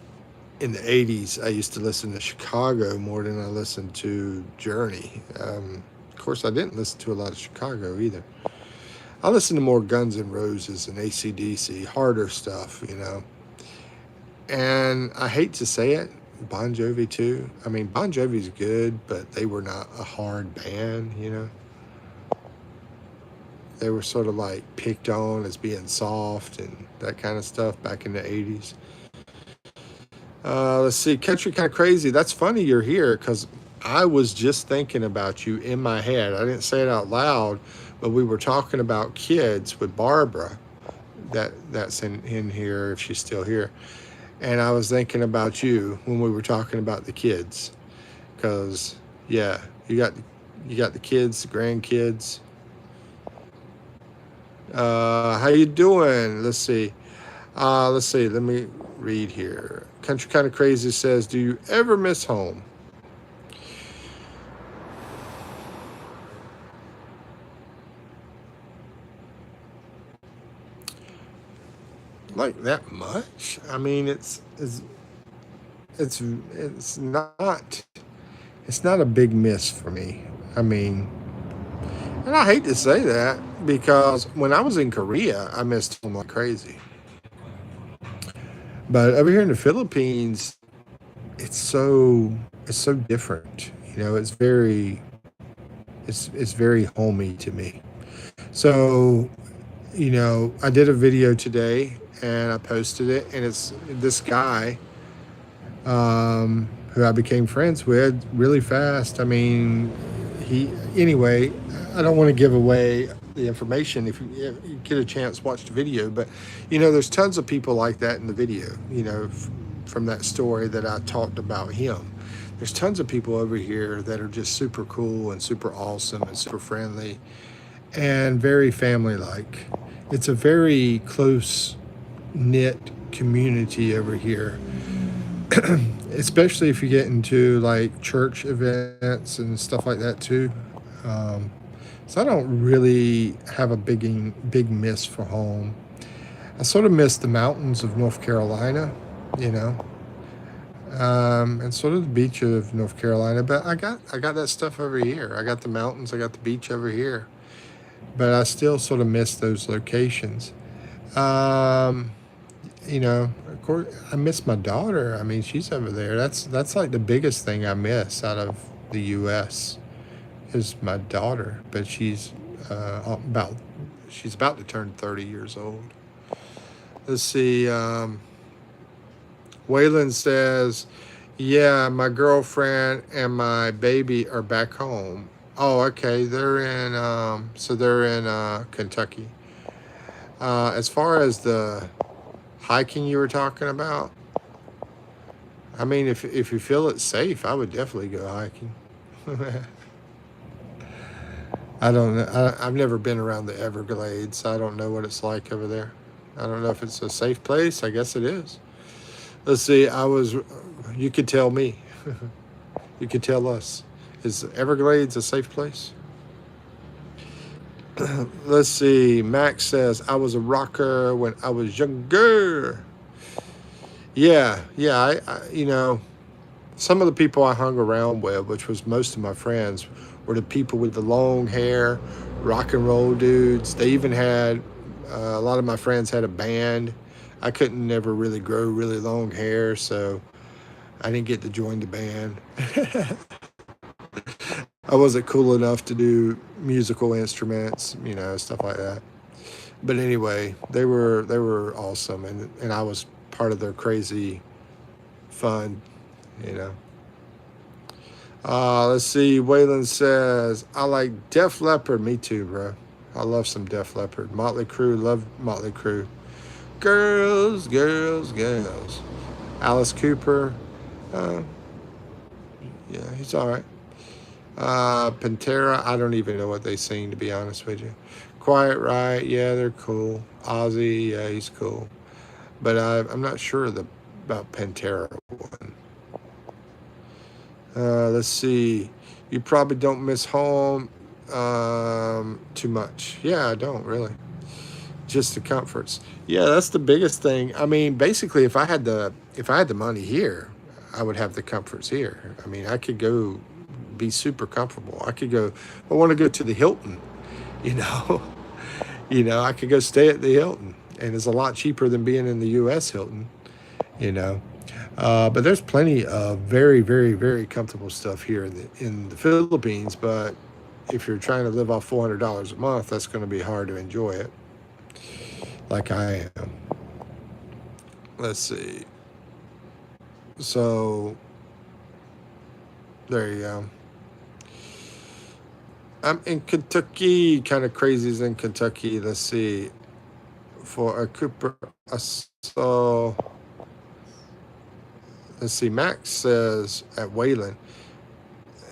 [SPEAKER 1] in the 80s, I used to listen to Chicago more than I listened to Journey. Of course, I didn't listen to a lot of Chicago either. I listen to more Guns N' Roses and AC/DC, harder stuff, you know. And I hate to say it, Bon Jovi too. I mean, Bon Jovi's good, but they were not a hard band, you know. They were sort of like picked on as being soft and that kind of stuff back in the 80s. Let's see, Country Kind of Crazy. That's funny you're here because I was just thinking about you in my head. I didn't say it out loud, but we were talking about kids with Barbara. That's in here if she's still here. And I was thinking about you when we were talking about the kids, because yeah, you got the kids, the grandkids. How you doing? Let's see. Let's see. Let me read here. Country Kind of Crazy says, "Do you ever miss home?" Like that much? I mean, it's not a big miss for me. I mean, and I hate to say that because when I was in Korea, I missed home like crazy. But over here in the Philippines, it's so different. You know, it's very homey to me. So, you know, I did a video today and I posted it, and it's this guy who I became friends with really fast. I mean, anyway, I don't want to give away the information. If you get a chance, watch the video. But, you know, there's tons of people like that in the video, you know, from that story that I talked about him. There's tons of people over here that are just super cool and super awesome and super friendly and very family-like. It's a very close knit community over here, especially if you get into like church events and stuff like that too. So I don't really have a big miss for home. I sort of miss the mountains of North Carolina, you know, and sort of the beach of North Carolina. But I got that stuff over here. I got the mountains. I got the beach over here. But I still sort of miss those locations. Um, you know, of course, I miss my daughter. I mean, she's over there. That's like the biggest thing I miss out of the U.S. is my daughter. But she's about to turn 30 years old. Let's see. Waylon says, "Yeah, my girlfriend and my baby are back home." Oh, okay. They're in Kentucky. As far as the hiking you were talking about, I mean, if you feel it's safe, I would definitely go hiking. I don't know. I've never been around the Everglades. I don't know what it's like over there. I don't know if it's a safe place. I guess it is. Let's see. You could tell me. You could tell us. Is Everglades a safe place? Let's see. Max says, "I was a rocker when I was younger." Yeah. You know, some of the people I hung around with, which was most of my friends, were the people with the long hair, rock and roll dudes. They even had, a lot of my friends had a band. I couldn't never really grow really long hair, so I didn't get to join the band. I wasn't cool enough to do musical instruments, you know, stuff like that. But anyway, they were awesome, and I was part of their crazy fun, you know. Let's see. Waylon says, "I like Def Leppard." Me too, bro. I love some Def Leppard. Motley Crue, love Motley Crue. Girls, girls, girls. Alice Cooper. Uh, yeah, he's all right. Pantera, I don't even know what they sing, to be honest with you. Quiet Riot, yeah, they're cool. Ozzy, yeah, he's cool. But I'm not sure about Pantera one. Let's see. You probably don't miss home too much. Yeah, I don't really. Just the comforts. Yeah, that's the biggest thing. I mean, basically, if I had the money here, I would have the comforts here. I mean, I could go be super comfortable. I could go. I want to go to the Hilton, you know. You know, I could go stay at the Hilton, and it's a lot cheaper than being in the U.S. Hilton. You know, but there's plenty of very, very, very comfortable stuff here in the Philippines. But if you're trying to live off $400 a month, that's going to be hard to enjoy it, like I am. Let's see. So there you go. I'm in Kentucky. Kind of crazies in Kentucky. Let's see. For a Cooper, so let's see. Max says at Wayland,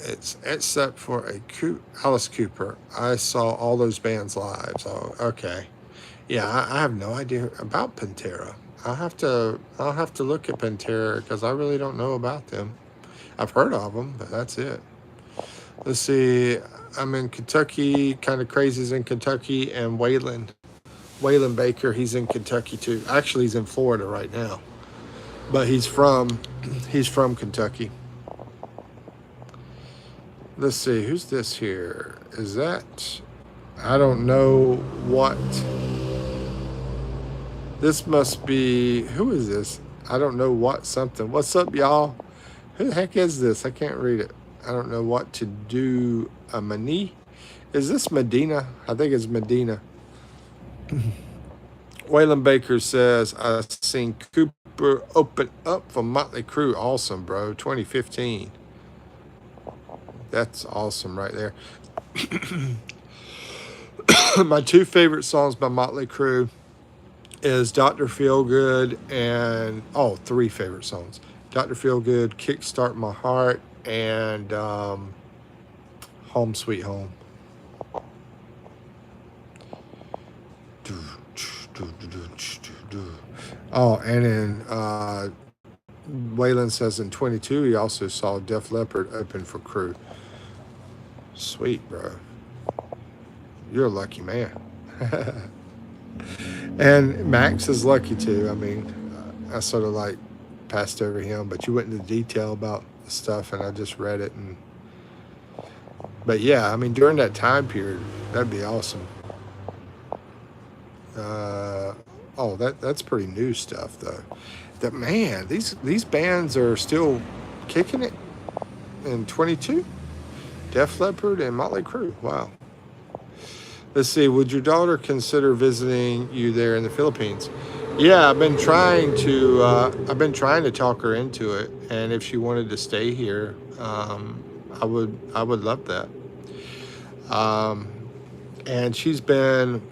[SPEAKER 1] it's except for Alice Cooper. I saw all those bands live. So okay, yeah, I have no idea about Pantera. I'll have to look at Pantera because I really don't know about them. I've heard of them, but that's it. Let's see. I'm in Kentucky. Kind of crazies in Kentucky, and Waylon Baker. He's in Kentucky too. Actually, he's in Florida right now, but he's from Kentucky. Let's see. Who's this here? Is that? I don't know what. This must be. Who is this? I don't know what something. What's up, y'all? Who the heck is this? I can't read it. I don't know what to do. A Mani? Is this Medina? I think it's Medina. Waylon Baker says, I've seen Cooper open up for Motley Crue. Awesome, bro. 2015. That's awesome right there. My two favorite songs by Motley Crue is Dr. Feelgood and, three favorite songs. Dr. Feelgood, Kickstart My Heart, and Home Sweet Home. Oh, and then Waylon says in 22 he also saw Def Leppard open for Crew. Sweet, bro. You're a lucky man. And Max is lucky too. I mean, I sort of like passed over him, but you went into detail about the stuff, and I just read it. But yeah, I mean, during that time period, that'd be awesome. That's pretty new stuff though. That man, these bands are still kicking it in 22. Def Leppard and Motley Crue. Wow. Let's see. Would your daughter consider visiting you there in the Philippines? Yeah, I've been trying to talk her into it, and if she wanted to stay here, I would love that. And she's been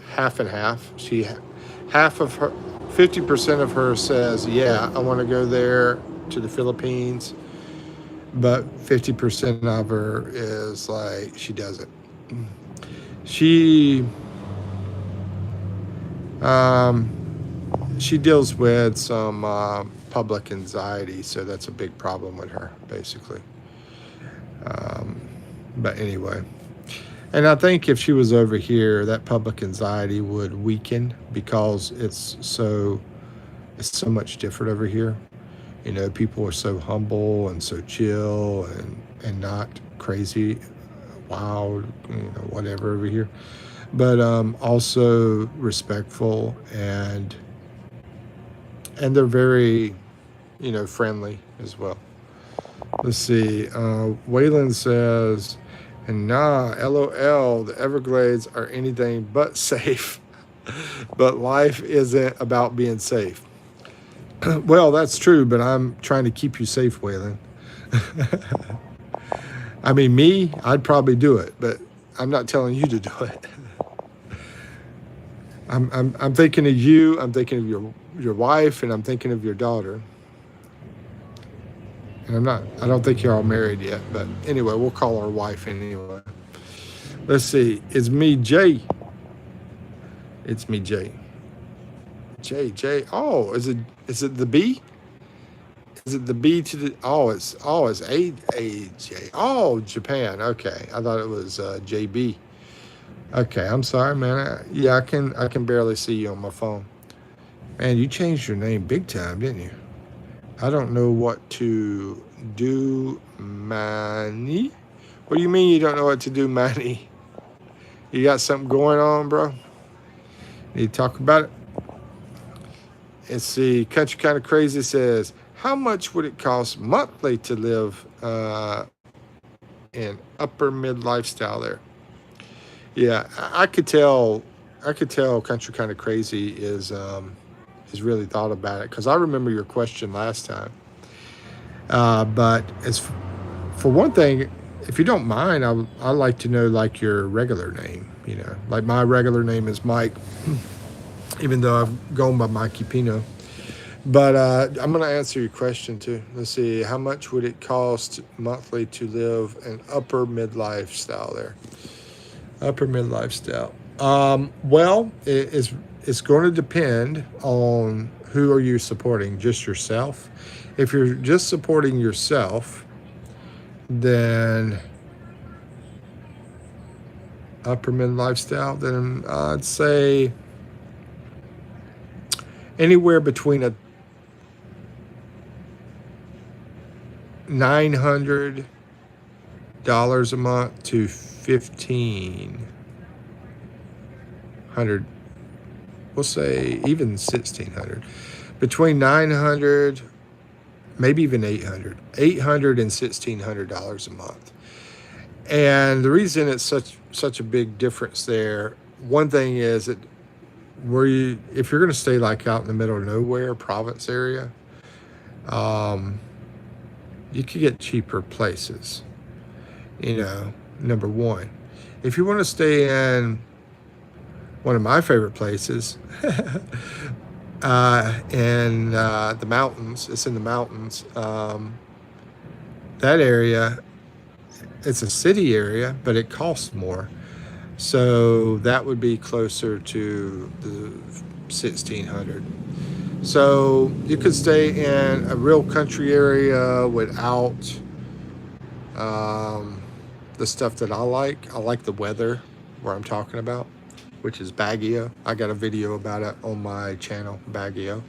[SPEAKER 1] half and half. 50% of her says, yeah, I want to go there to the Philippines, but 50% of her is like, she doesn't. She deals with some public anxiety, so that's a big problem with her, basically. But anyway, and I think if she was over here, that public anxiety would weaken because it's so much different over here. You know, people are so humble and so chill and not crazy, wild, whatever over here. But also respectful, and they're very, friendly as well. Let's see. Waylon says, and nah, LOL, the Everglades are anything but safe. But life isn't about being safe. Well, that's true, but I'm trying to keep you safe, Waylon. I mean, me, I'd probably do it, but I'm not telling you to do it. I'm thinking of you. I'm thinking of your wife, and I'm thinking of your daughter. And I don't think you're all married yet, but anyway, we'll call her wife anyway. Let's see. It's me, Jay. It's me, Jay. Jay. Oh, is it the B? Is it the B to the? It's AJ. Oh, Japan. Okay, I thought it was JB. Okay, I'm sorry, man. I can barely see you on my phone. Man, you changed your name big time, didn't you? I don't know what to do, Manny. What do you mean you don't know what to do, Manny? You got something going on, bro? Need to talk about it? Let's see. Country Kind of Crazy says, how much would it cost monthly to live in upper mid lifestyle there? Yeah, I could tell. I could tell Country Kind of Crazy is really thought about it because I remember your question last time. But as for one thing, if you don't mind, I like to know like your regular name. You know, like my regular name is Mike, even though I've gone by Mikipino. But I'm going to answer your question too. Let's see, how much would it cost monthly to live an upper mid lifestyle there? Upper mid lifestyle. Well, it's going to depend on who are you supporting. Just yourself. If you're just supporting yourself, then upper mid lifestyle, then I'd say anywhere between a $900 a month to $1,500. We'll say even 1,600. Between 900, maybe even 800. $800 and $1,600 a month. And the reason it's such a big difference there, one thing is that if you're going to stay like out in the middle of nowhere, province area, you could get cheaper places. You know, number one. If you want to stay in one of my favorite places, in the mountains, it's in the mountains. That area, it's a city area, but it costs more. So that would be closer to the 1,600. So you could stay in a real country area without the stuff that I like. I like the weather where I'm talking about, which is Baguio. I got a video about it on my channel, Baguio.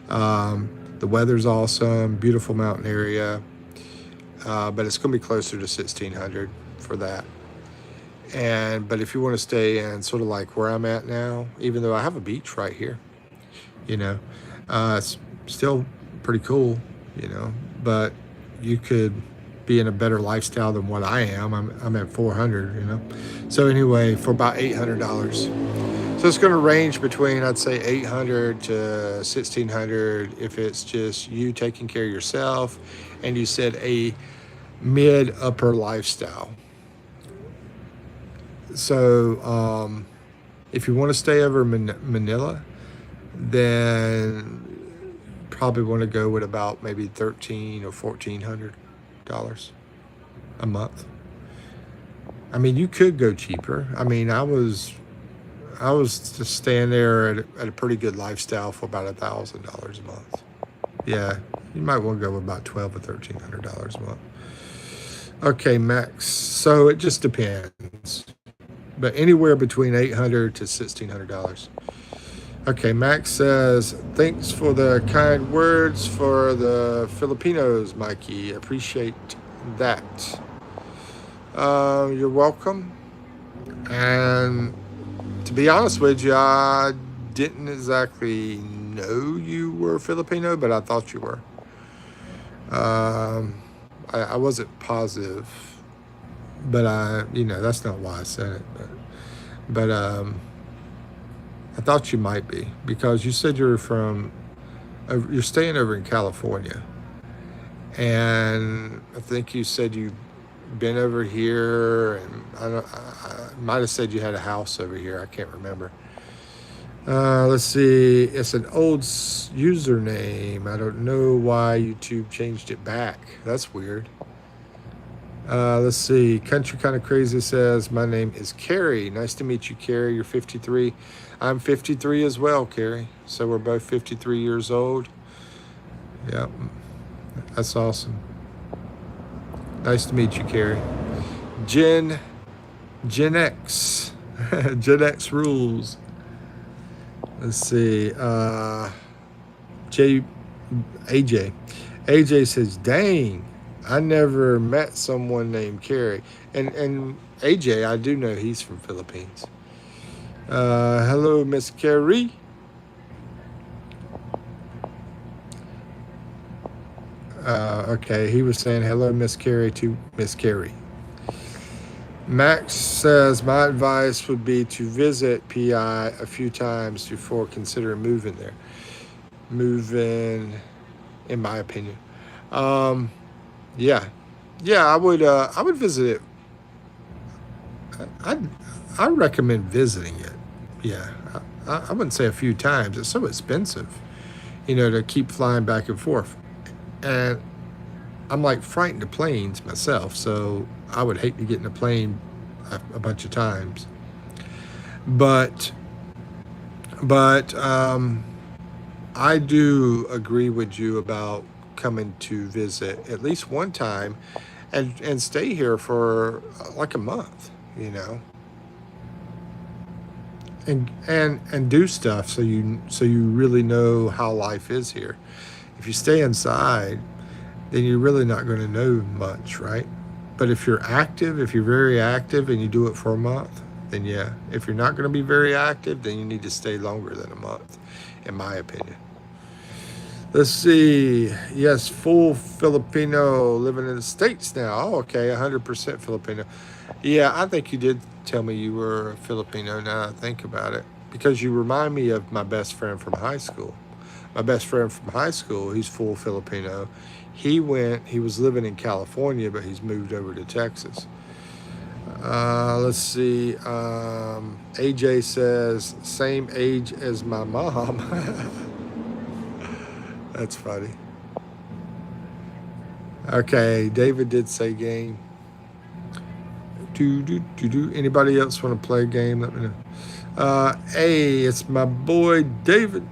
[SPEAKER 1] The weather's awesome, beautiful mountain area, but it's going to be closer to 1,600 for that. But if you want to stay in sort of like where I'm at now, even though I have a beach right here, you know, it's still pretty cool, you know, but you could be in a better lifestyle than what I am. I'm at 400, you know. So anyway, for about $800. So it's going to range between, I'd say, 800 to 1,600 if it's just you taking care of yourself and you said a mid-upper lifestyle. So if you want to stay over Manila, then probably want to go with about maybe $1,300 or $1,400 a month. I mean, you could go cheaper. I mean, I was just staying there at a pretty good lifestyle for about $1,000 a month. Yeah, you might want to go with about $1,200 or $1,300 a month. Okay, Max. So it just depends, but anywhere between $800 to $1,600. Okay, Max says, thanks for the kind words for the Filipinos, Mikey. Appreciate that. You're welcome. And to be honest with you, I didn't exactly know you were Filipino, but I thought you were. I wasn't positive, but that's not why I said it. But I thought you might be, because you said you're staying over in California, and I think you said you've been over here, and I might have said you had a house over here. I can't remember. Let's see. It's an old username. I don't know why YouTube changed it back. That's weird. Let's see. Country Kind of Crazy says, my name is Carrie. Nice to meet you, Carrie. You're 53. I'm 53 as well, Carrie. So we're both 53 years old. Yep. That's awesome. Nice to meet you, Carrie. Gen X. Gen X rules. Let's see. AJ says, dang. I never met someone named Kerry. And AJ, I do know he's from Philippines. Hello, Miss Kerry. Okay, he was saying hello, Miss Carey, to Miss Carey. Max says my advice would be to visit PI a few times before considering moving there. Moving, in my opinion. Um, yeah, yeah, I would visit it. I I recommend visiting it. Yeah, I wouldn't say a few times. It's so expensive, to keep flying back and forth. And I'm like frightened of planes myself, so I would hate to get in a plane a bunch of times. But but I do agree with you about coming to visit at least one time, and stay here for like a month, and do stuff so you really know how life is here. If you stay inside, then you're really not going to know much, right? But if you're very active and you do it for a month, then yeah. If you're not going to be very active, then you need to stay longer than a month, in my opinion. Let's see. Yes, full Filipino living in the States now. Oh, okay, 100% Filipino. Yeah, I think you did tell me you were a Filipino now that I think about it. Because you remind me of my best friend from high school. My best friend from high school, he's full Filipino. He was living in California, but he's moved over to Texas. Let's see. AJ says, same age as my mom. That's funny. Okay, David did say game. Anybody else want to play a game? Let me know. Hey, it's my boy David.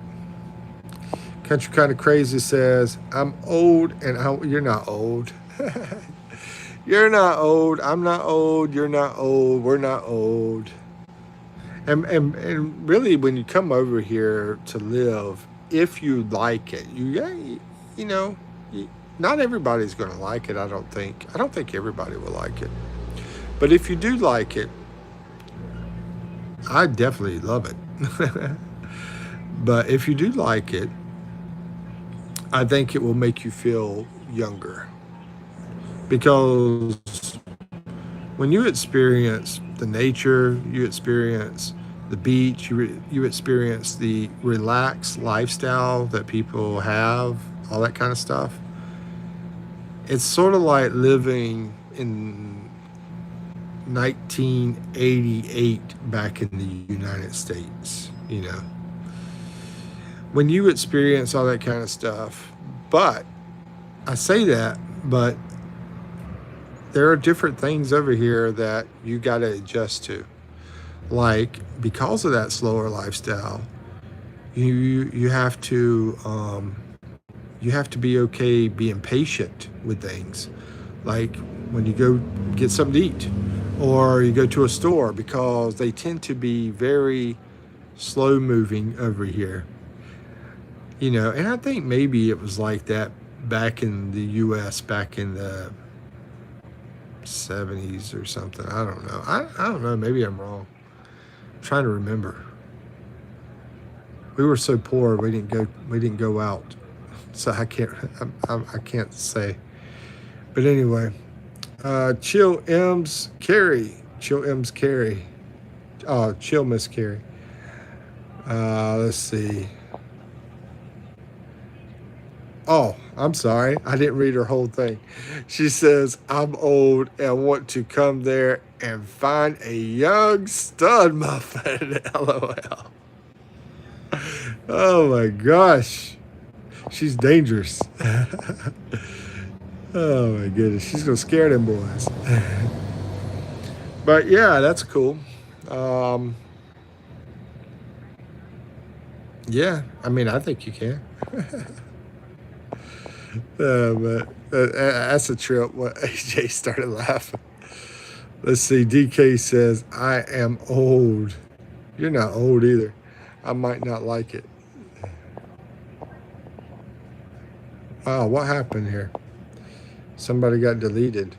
[SPEAKER 1] Country Kind of Crazy says, I'm old and you're not old. You're not old. I'm not old. You're not old. We're not old. And really, when you come over here to live, if you like it, you know, not everybody's going to like it. I don't think. I don't think everybody will like it. But if you do like it, I definitely love it. But if you do like it, I think it will make you feel younger. Because when you experience the nature, you experience the beach, you experience the relaxed lifestyle that people have, all that kind of stuff. It's sort of like living in 1988 back in the United States, When you experience all that kind of stuff, but I say that, but there are different things over here that you got to adjust to. Like, because of that slower lifestyle, you have to be okay being patient with things. Like when you go get something to eat, or you go to a store, because they tend to be very slow moving over here. And I think maybe it was like that back in the U.S. back in the 70s or something. I don't know. I don't know. Maybe I'm wrong. I'm trying to remember. We were so poor we didn't go out, so I can't say. But anyway, Chill M's Carrie. Chill M's Carrie. Oh, Chill Miss Carrie. Let's see. Oh, I'm sorry. I didn't read her whole thing. She says, I'm old and want to come there and find a young stud muffin. LOL. Oh my gosh. She's dangerous. Oh my goodness. She's going to scare them boys. But yeah, that's cool. Yeah, I mean, I think you can. But that's a trip. What AJ started laughing. Let's see. DK says, I am old. You're not old either. I might not like it. Wow, what happened here? Somebody got deleted.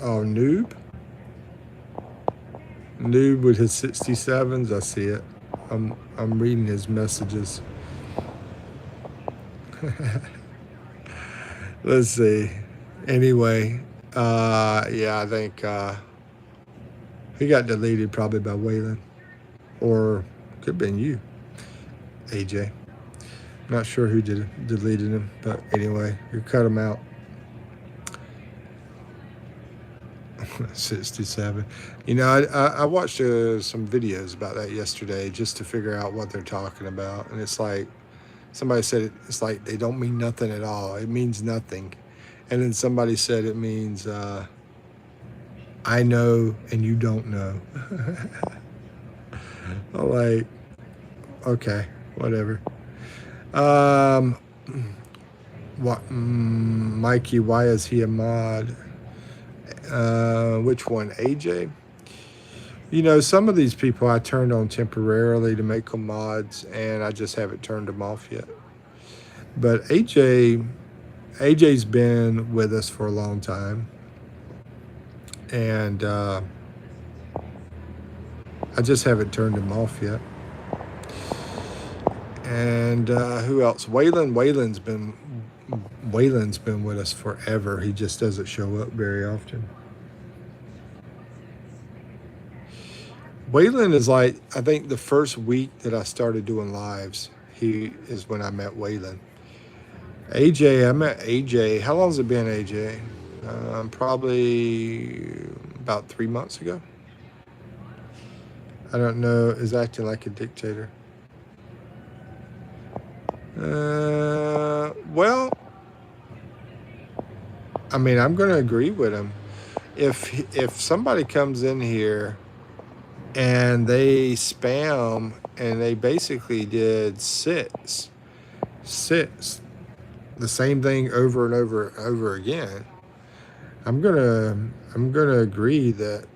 [SPEAKER 1] Oh, Noob? Noob with his 67s. I see it. I'm reading his messages. Let's see. Anyway, yeah, I think he got deleted probably by Waylon. Or could have been you, AJ. Not sure who deleted him, but anyway, you cut him out. 67. You know, I watched some videos about that yesterday just to figure out what they're talking about, and it's like somebody said it's like they don't mean nothing at all. It means nothing, and then somebody said it means I know and you don't know. I'm like, okay, whatever. What, Mikey? Why is he a mod? Which one, AJ? You know, some of these people I turned on temporarily to make them mods, and I just haven't turned them off yet. But AJ's been with us for a long time, and I just haven't turned him off yet. And who else? Waylon's been with us forever. He just doesn't show up very often. Waylon is like, I think the first week that I started doing lives, he is when I met Waylon. AJ, I met AJ. How long has it been, AJ? Probably about 3 months ago. I don't know, is acting like a dictator. Well, I mean, I'm going to agree with him. If somebody comes in here and they spam and they basically did sits the same thing over and over and over again, I'm gonna agree that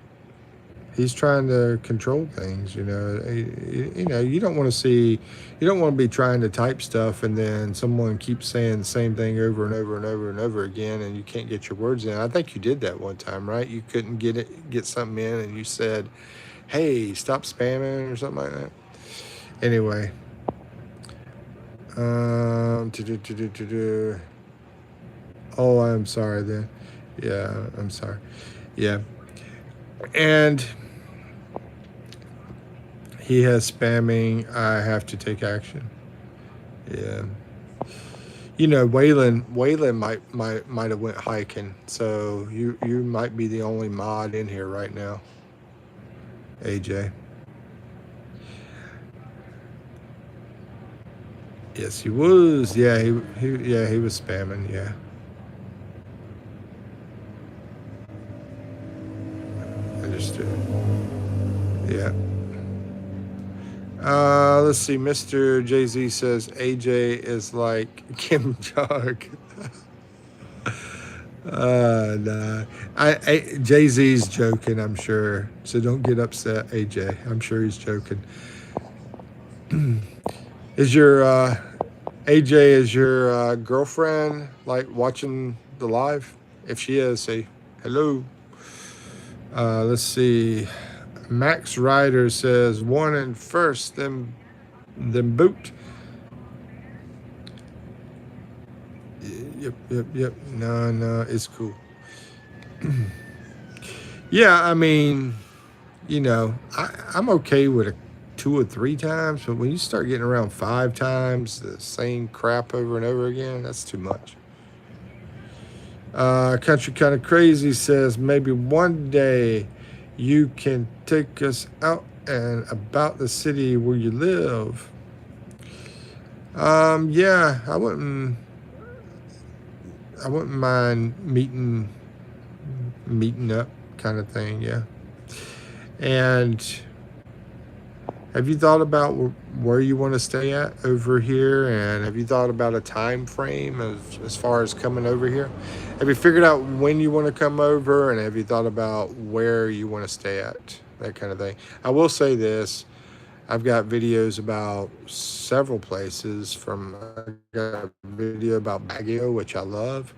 [SPEAKER 1] he's trying to control things. You know, you don't want to be trying to type stuff and then someone keeps saying the same thing over and over and over and over again, and you can't get your words in. I think you did that one time, right? You couldn't get something in, and you said, "Hey, stop spamming" or something like that. Anyway, oh, I'm sorry then. Yeah, I'm sorry. Yeah, and he has spamming. I have to take action. Yeah. You know, Waylon might have went hiking, so you might be the only mod in here right now, AJ. Yes, he was. Yeah, he was spamming. Yeah. Understood. Yeah. Let's see. Mr. Jay-Z says AJ is like Kim Jong. Nah. Jay-Z's joking, I'm sure. So don't get upset, AJ. I'm sure he's joking. Is your AJ, is your girlfriend like watching the live? If she is, say hello. Let's see. Max Ryder says one and first, then boot. Yep. No, it's cool. Yeah, I mean, you know, I'm okay with 2 or 3 times, but when you start getting around 5 times the same crap over and over again, that's too much. Country Kind of Crazy says maybe one day you can take us out and about the city where you live. Yeah, I wouldn't mind meeting up kind of thing. Yeah. And have you thought about where you want to stay at over here? And have you thought about a time frame as far as coming over here? Have you figured out when you want to come over? And have you thought about where you want to stay at? That kind of thing. I will say this. I've got videos about several places. I got a video about Baguio, which I love.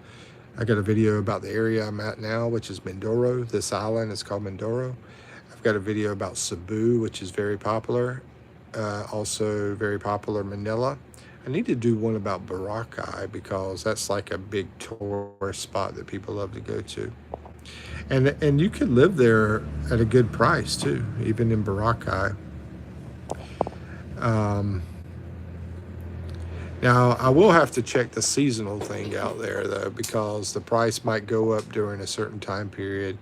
[SPEAKER 1] I got a video about the area I'm at now, which is Mindoro. This island is called Mindoro. I've got a video about Cebu, which is very popular. Also very popular Manila. I need to do one about Boracay because that's like a big tourist spot that people love to go to. And you could live there at a good price too, even in Boracay. Now I will have to check the seasonal thing out there though, because the price might go up during a certain time period.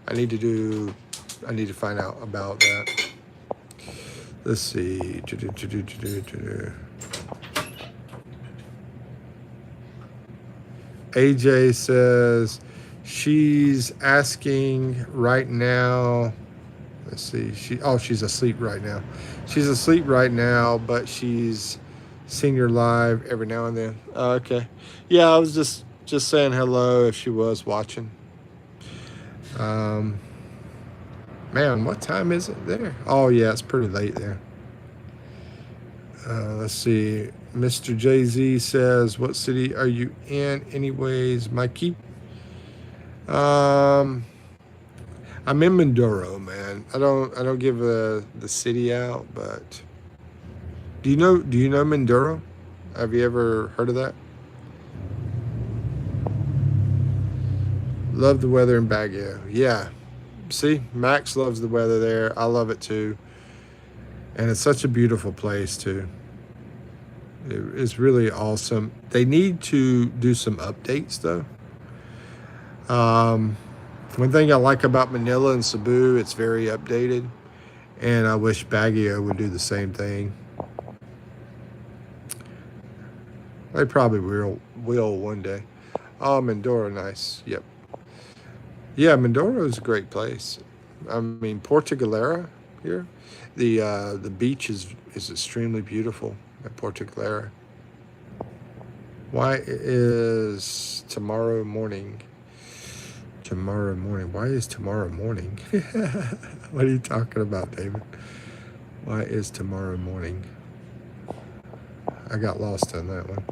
[SPEAKER 1] I need to find out about that. Let's see. AJ says she's asking right now. Let's see. She's asleep right now. She's asleep right now, but she's seen your live every now and then. Okay. Yeah, I was just saying hello if she was watching. Man, what time is it there? Oh yeah, it's pretty late there. Let's see. Mr. Jay-Z says, what city are you in anyways, Mikey? I'm in Mindoro, man. I don't give the city out, but do you know Mindoro? Have you ever heard of that? Love the weather in Baguio. Yeah. See, Max loves the weather there. I love it too. And it's such a beautiful place too. It's really awesome. They need to do some updates though. One thing I like about Manila and Cebu, it's very updated. And I wish Baguio would do the same thing. They probably will one day. Oh, Mindoro, nice. Yep. Yeah, Mindoro is a great place. I mean, Porto Galera here, the beach is extremely beautiful at Porto Galera. Why is tomorrow morning? Tomorrow morning. Why is tomorrow morning? What are you talking about, David? Why is tomorrow morning? I got lost on that one.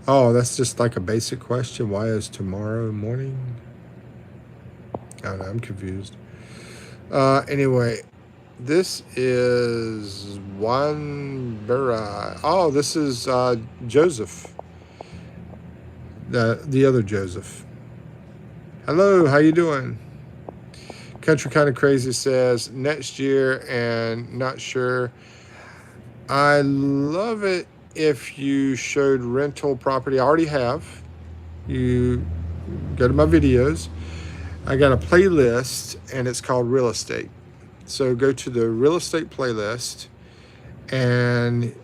[SPEAKER 1] Oh, that's just like a basic question. Why is tomorrow morning? I don't know, I'm confused. Anyway, this is Wanbera. Oh, this is Joseph. The other Joseph. Hello, how you doing? Country Kind of Crazy says, next year and not sure. I love it if you showed rental property. I already have. You go to my videos. I got a playlist and it's called Real Estate. So go to the Real Estate playlist and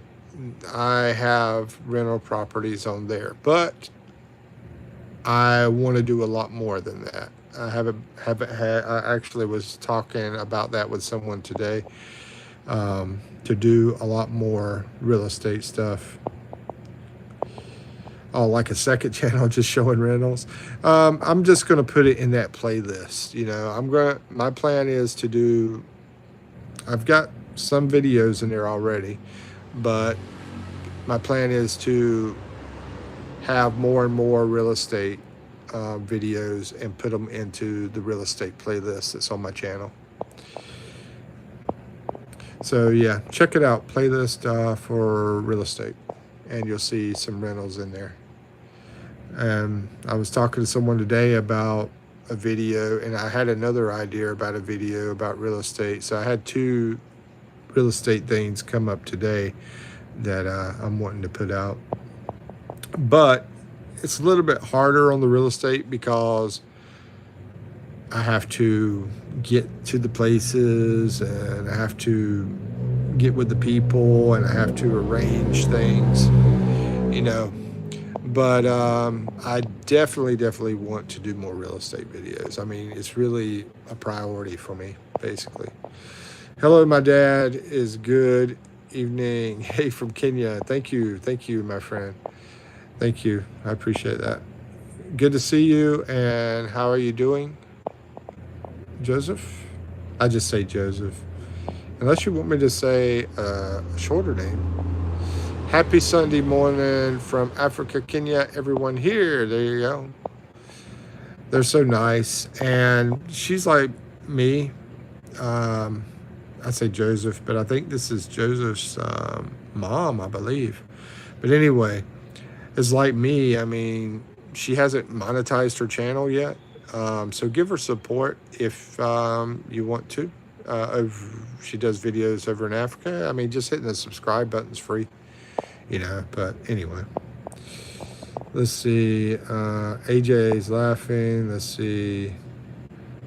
[SPEAKER 1] I have rental properties on there. But I want to do a lot more than that. I haven't had. I actually was talking about that with someone today. To do a lot more real estate stuff. Oh, like a second channel just showing rentals. I'm just gonna put it in that playlist. You know, my plan is to do. I've got some videos in there already, but my plan is to have more and more real estate videos and put them into the real estate playlist that's on my channel. So yeah, check it out, playlist for real estate, and you'll see some rentals in there. And I was talking to someone today about a video, and I had another idea about a video about real estate. So I had two real estate things come up today that I'm wanting to put out. But it's a little bit harder on the real estate because I have to get to the places and I have to get with the people and I have to arrange things, you know. But I definitely want to do more real estate videos. I mean, it's really a priority for me, basically. Hello, my dad is good evening. Hey, from Kenya. Thank you, my friend. Thank you. I appreciate that. Good to see you. And how are you doing, Joseph? I just say Joseph. Unless you want me to say a shorter name. Happy Sunday morning from Africa, Kenya. Everyone here. There you go. They're so nice. And she's like me. Um, I say Joseph, but I think this is Joseph's mom, I believe. But anyway, it's like me. I mean, she hasn't monetized her channel yet. So give her support if you want to. If she does videos over in Africa. I mean, just hitting the subscribe button's free, you know. But anyway, let's see. AJ's laughing. Let's see.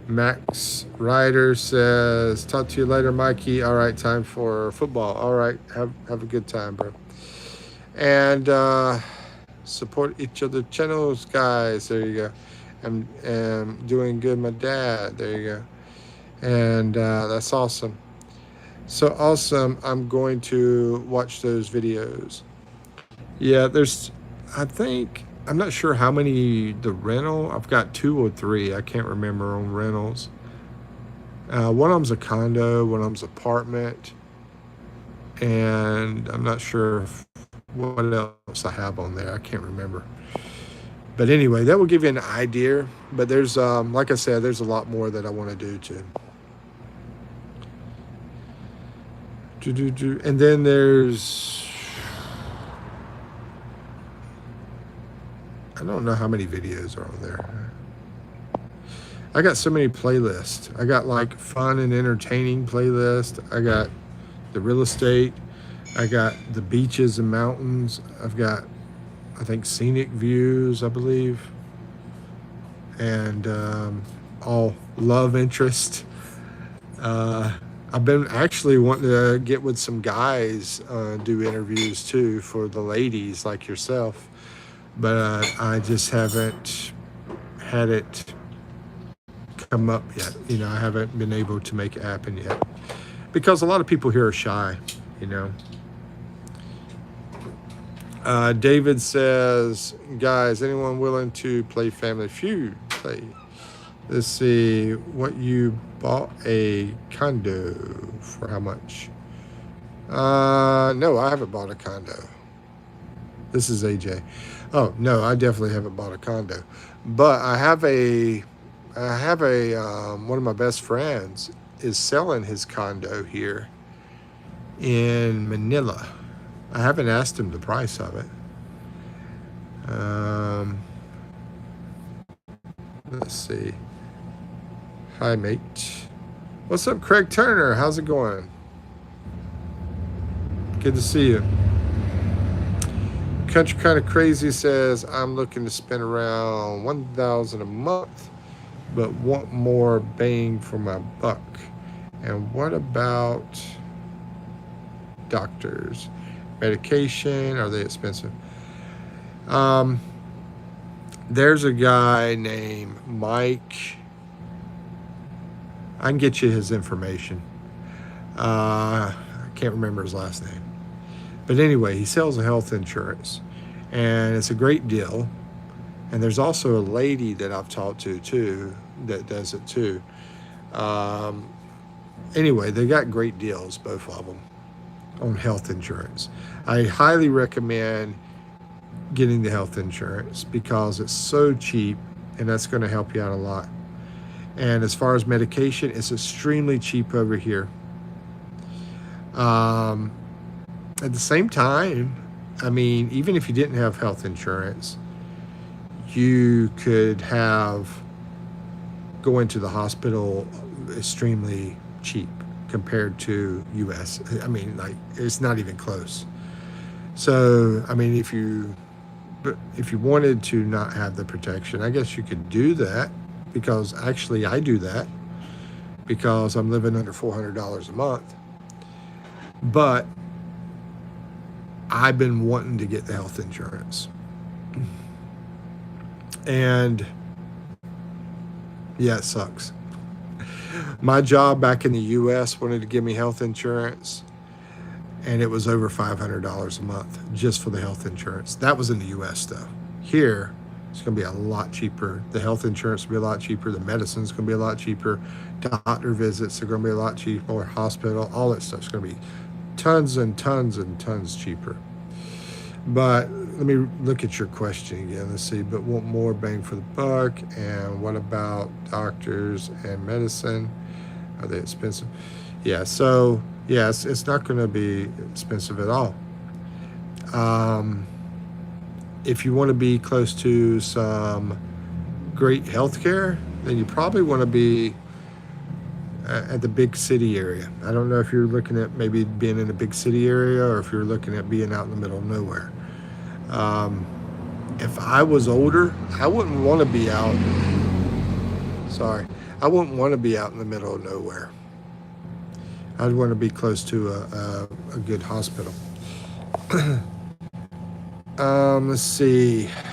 [SPEAKER 1] Max Ryder says, "Talk to you later, Mikey. All right, time for football. All right, have a good time, bro. And support each other channels, guys. There you go. I'm doing good, my dad. There you go. And that's awesome. So awesome. I'm going to watch those videos. Yeah, I think, I'm not sure how many the rental. I've got 2 or 3. I can't remember on rentals. One of them's a condo, one of them's apartment. And I'm not sure what else I have on there. I can't remember. But anyway, that will give you an idea. But there's, like I said, there's a lot more that I want to do too. And then there's, I don't know how many videos are on there. I got so many playlists. I got like fun and entertaining playlist. I got the real estate. I got the beaches and mountains. I've got, I think, scenic views, I believe. And all love interest. I've been actually wanting to get with some guys, do interviews too for the ladies like yourself. But I just haven't had it come up yet. You know, I haven't been able to make it happen yet. Because a lot of people here are shy, you know. David says, guys, anyone willing to play Family Feud? Play. Let's see, what you bought a condo for how much? No, I haven't bought a condo. This is AJ. Oh, no, I definitely haven't bought a condo. But I have a one of my best friends is selling his condo here in Manila. I haven't asked him the price of it. Let's see. Hi, mate. What's up, Craig Turner? How's it going? Good to see you. Country Kind of Crazy says, I'm looking to spend around $1,000 a month, but want more bang for my buck. And what about doctors? Medication, are they expensive? There's a guy named Mike. I can get you his information. I can't remember his last name. But anyway, he sells a health insurance. And it's a great deal. And there's also a lady that I've talked to too that does it too. Anyway, they got great deals, both of them, on health insurance. I highly recommend getting the health insurance because it's so cheap and that's going to help you out a lot. And as far as medication, it's extremely cheap over here. At the same time, I mean, even if you didn't have health insurance, you could go into the hospital extremely cheap compared to US. I mean, like, it's not even close. So, I mean, if you wanted to not have the protection, I guess you could do that, because actually I do that because I'm living under $400 a month. But I've been wanting to get the health insurance. And yeah, it sucks. My job back in the US wanted to give me health insurance. and it was over $500 a month just for the health insurance. That was in the US though. Here, it's going to be a lot cheaper. The health insurance will be a lot cheaper. The medicine's going to be a lot cheaper. Doctor visits are going to be a lot cheaper. Hospital, all that stuff's going to be tons and tons and tons cheaper. But let me look at your question again. Let's see. But want more bang for the buck? And what about doctors and medicine? Are they expensive? Yeah. So yes, it's not going to be expensive at all. If you want to be close to some great healthcare, then you probably want to be at the big city area. I don't know if you're looking at maybe being in a big city area or if you're looking at being out in the middle of nowhere. If I was older, I wouldn't want to be out. Sorry, I wouldn't want to be out in the middle of nowhere. I'd want to be close to a good hospital. Let's see.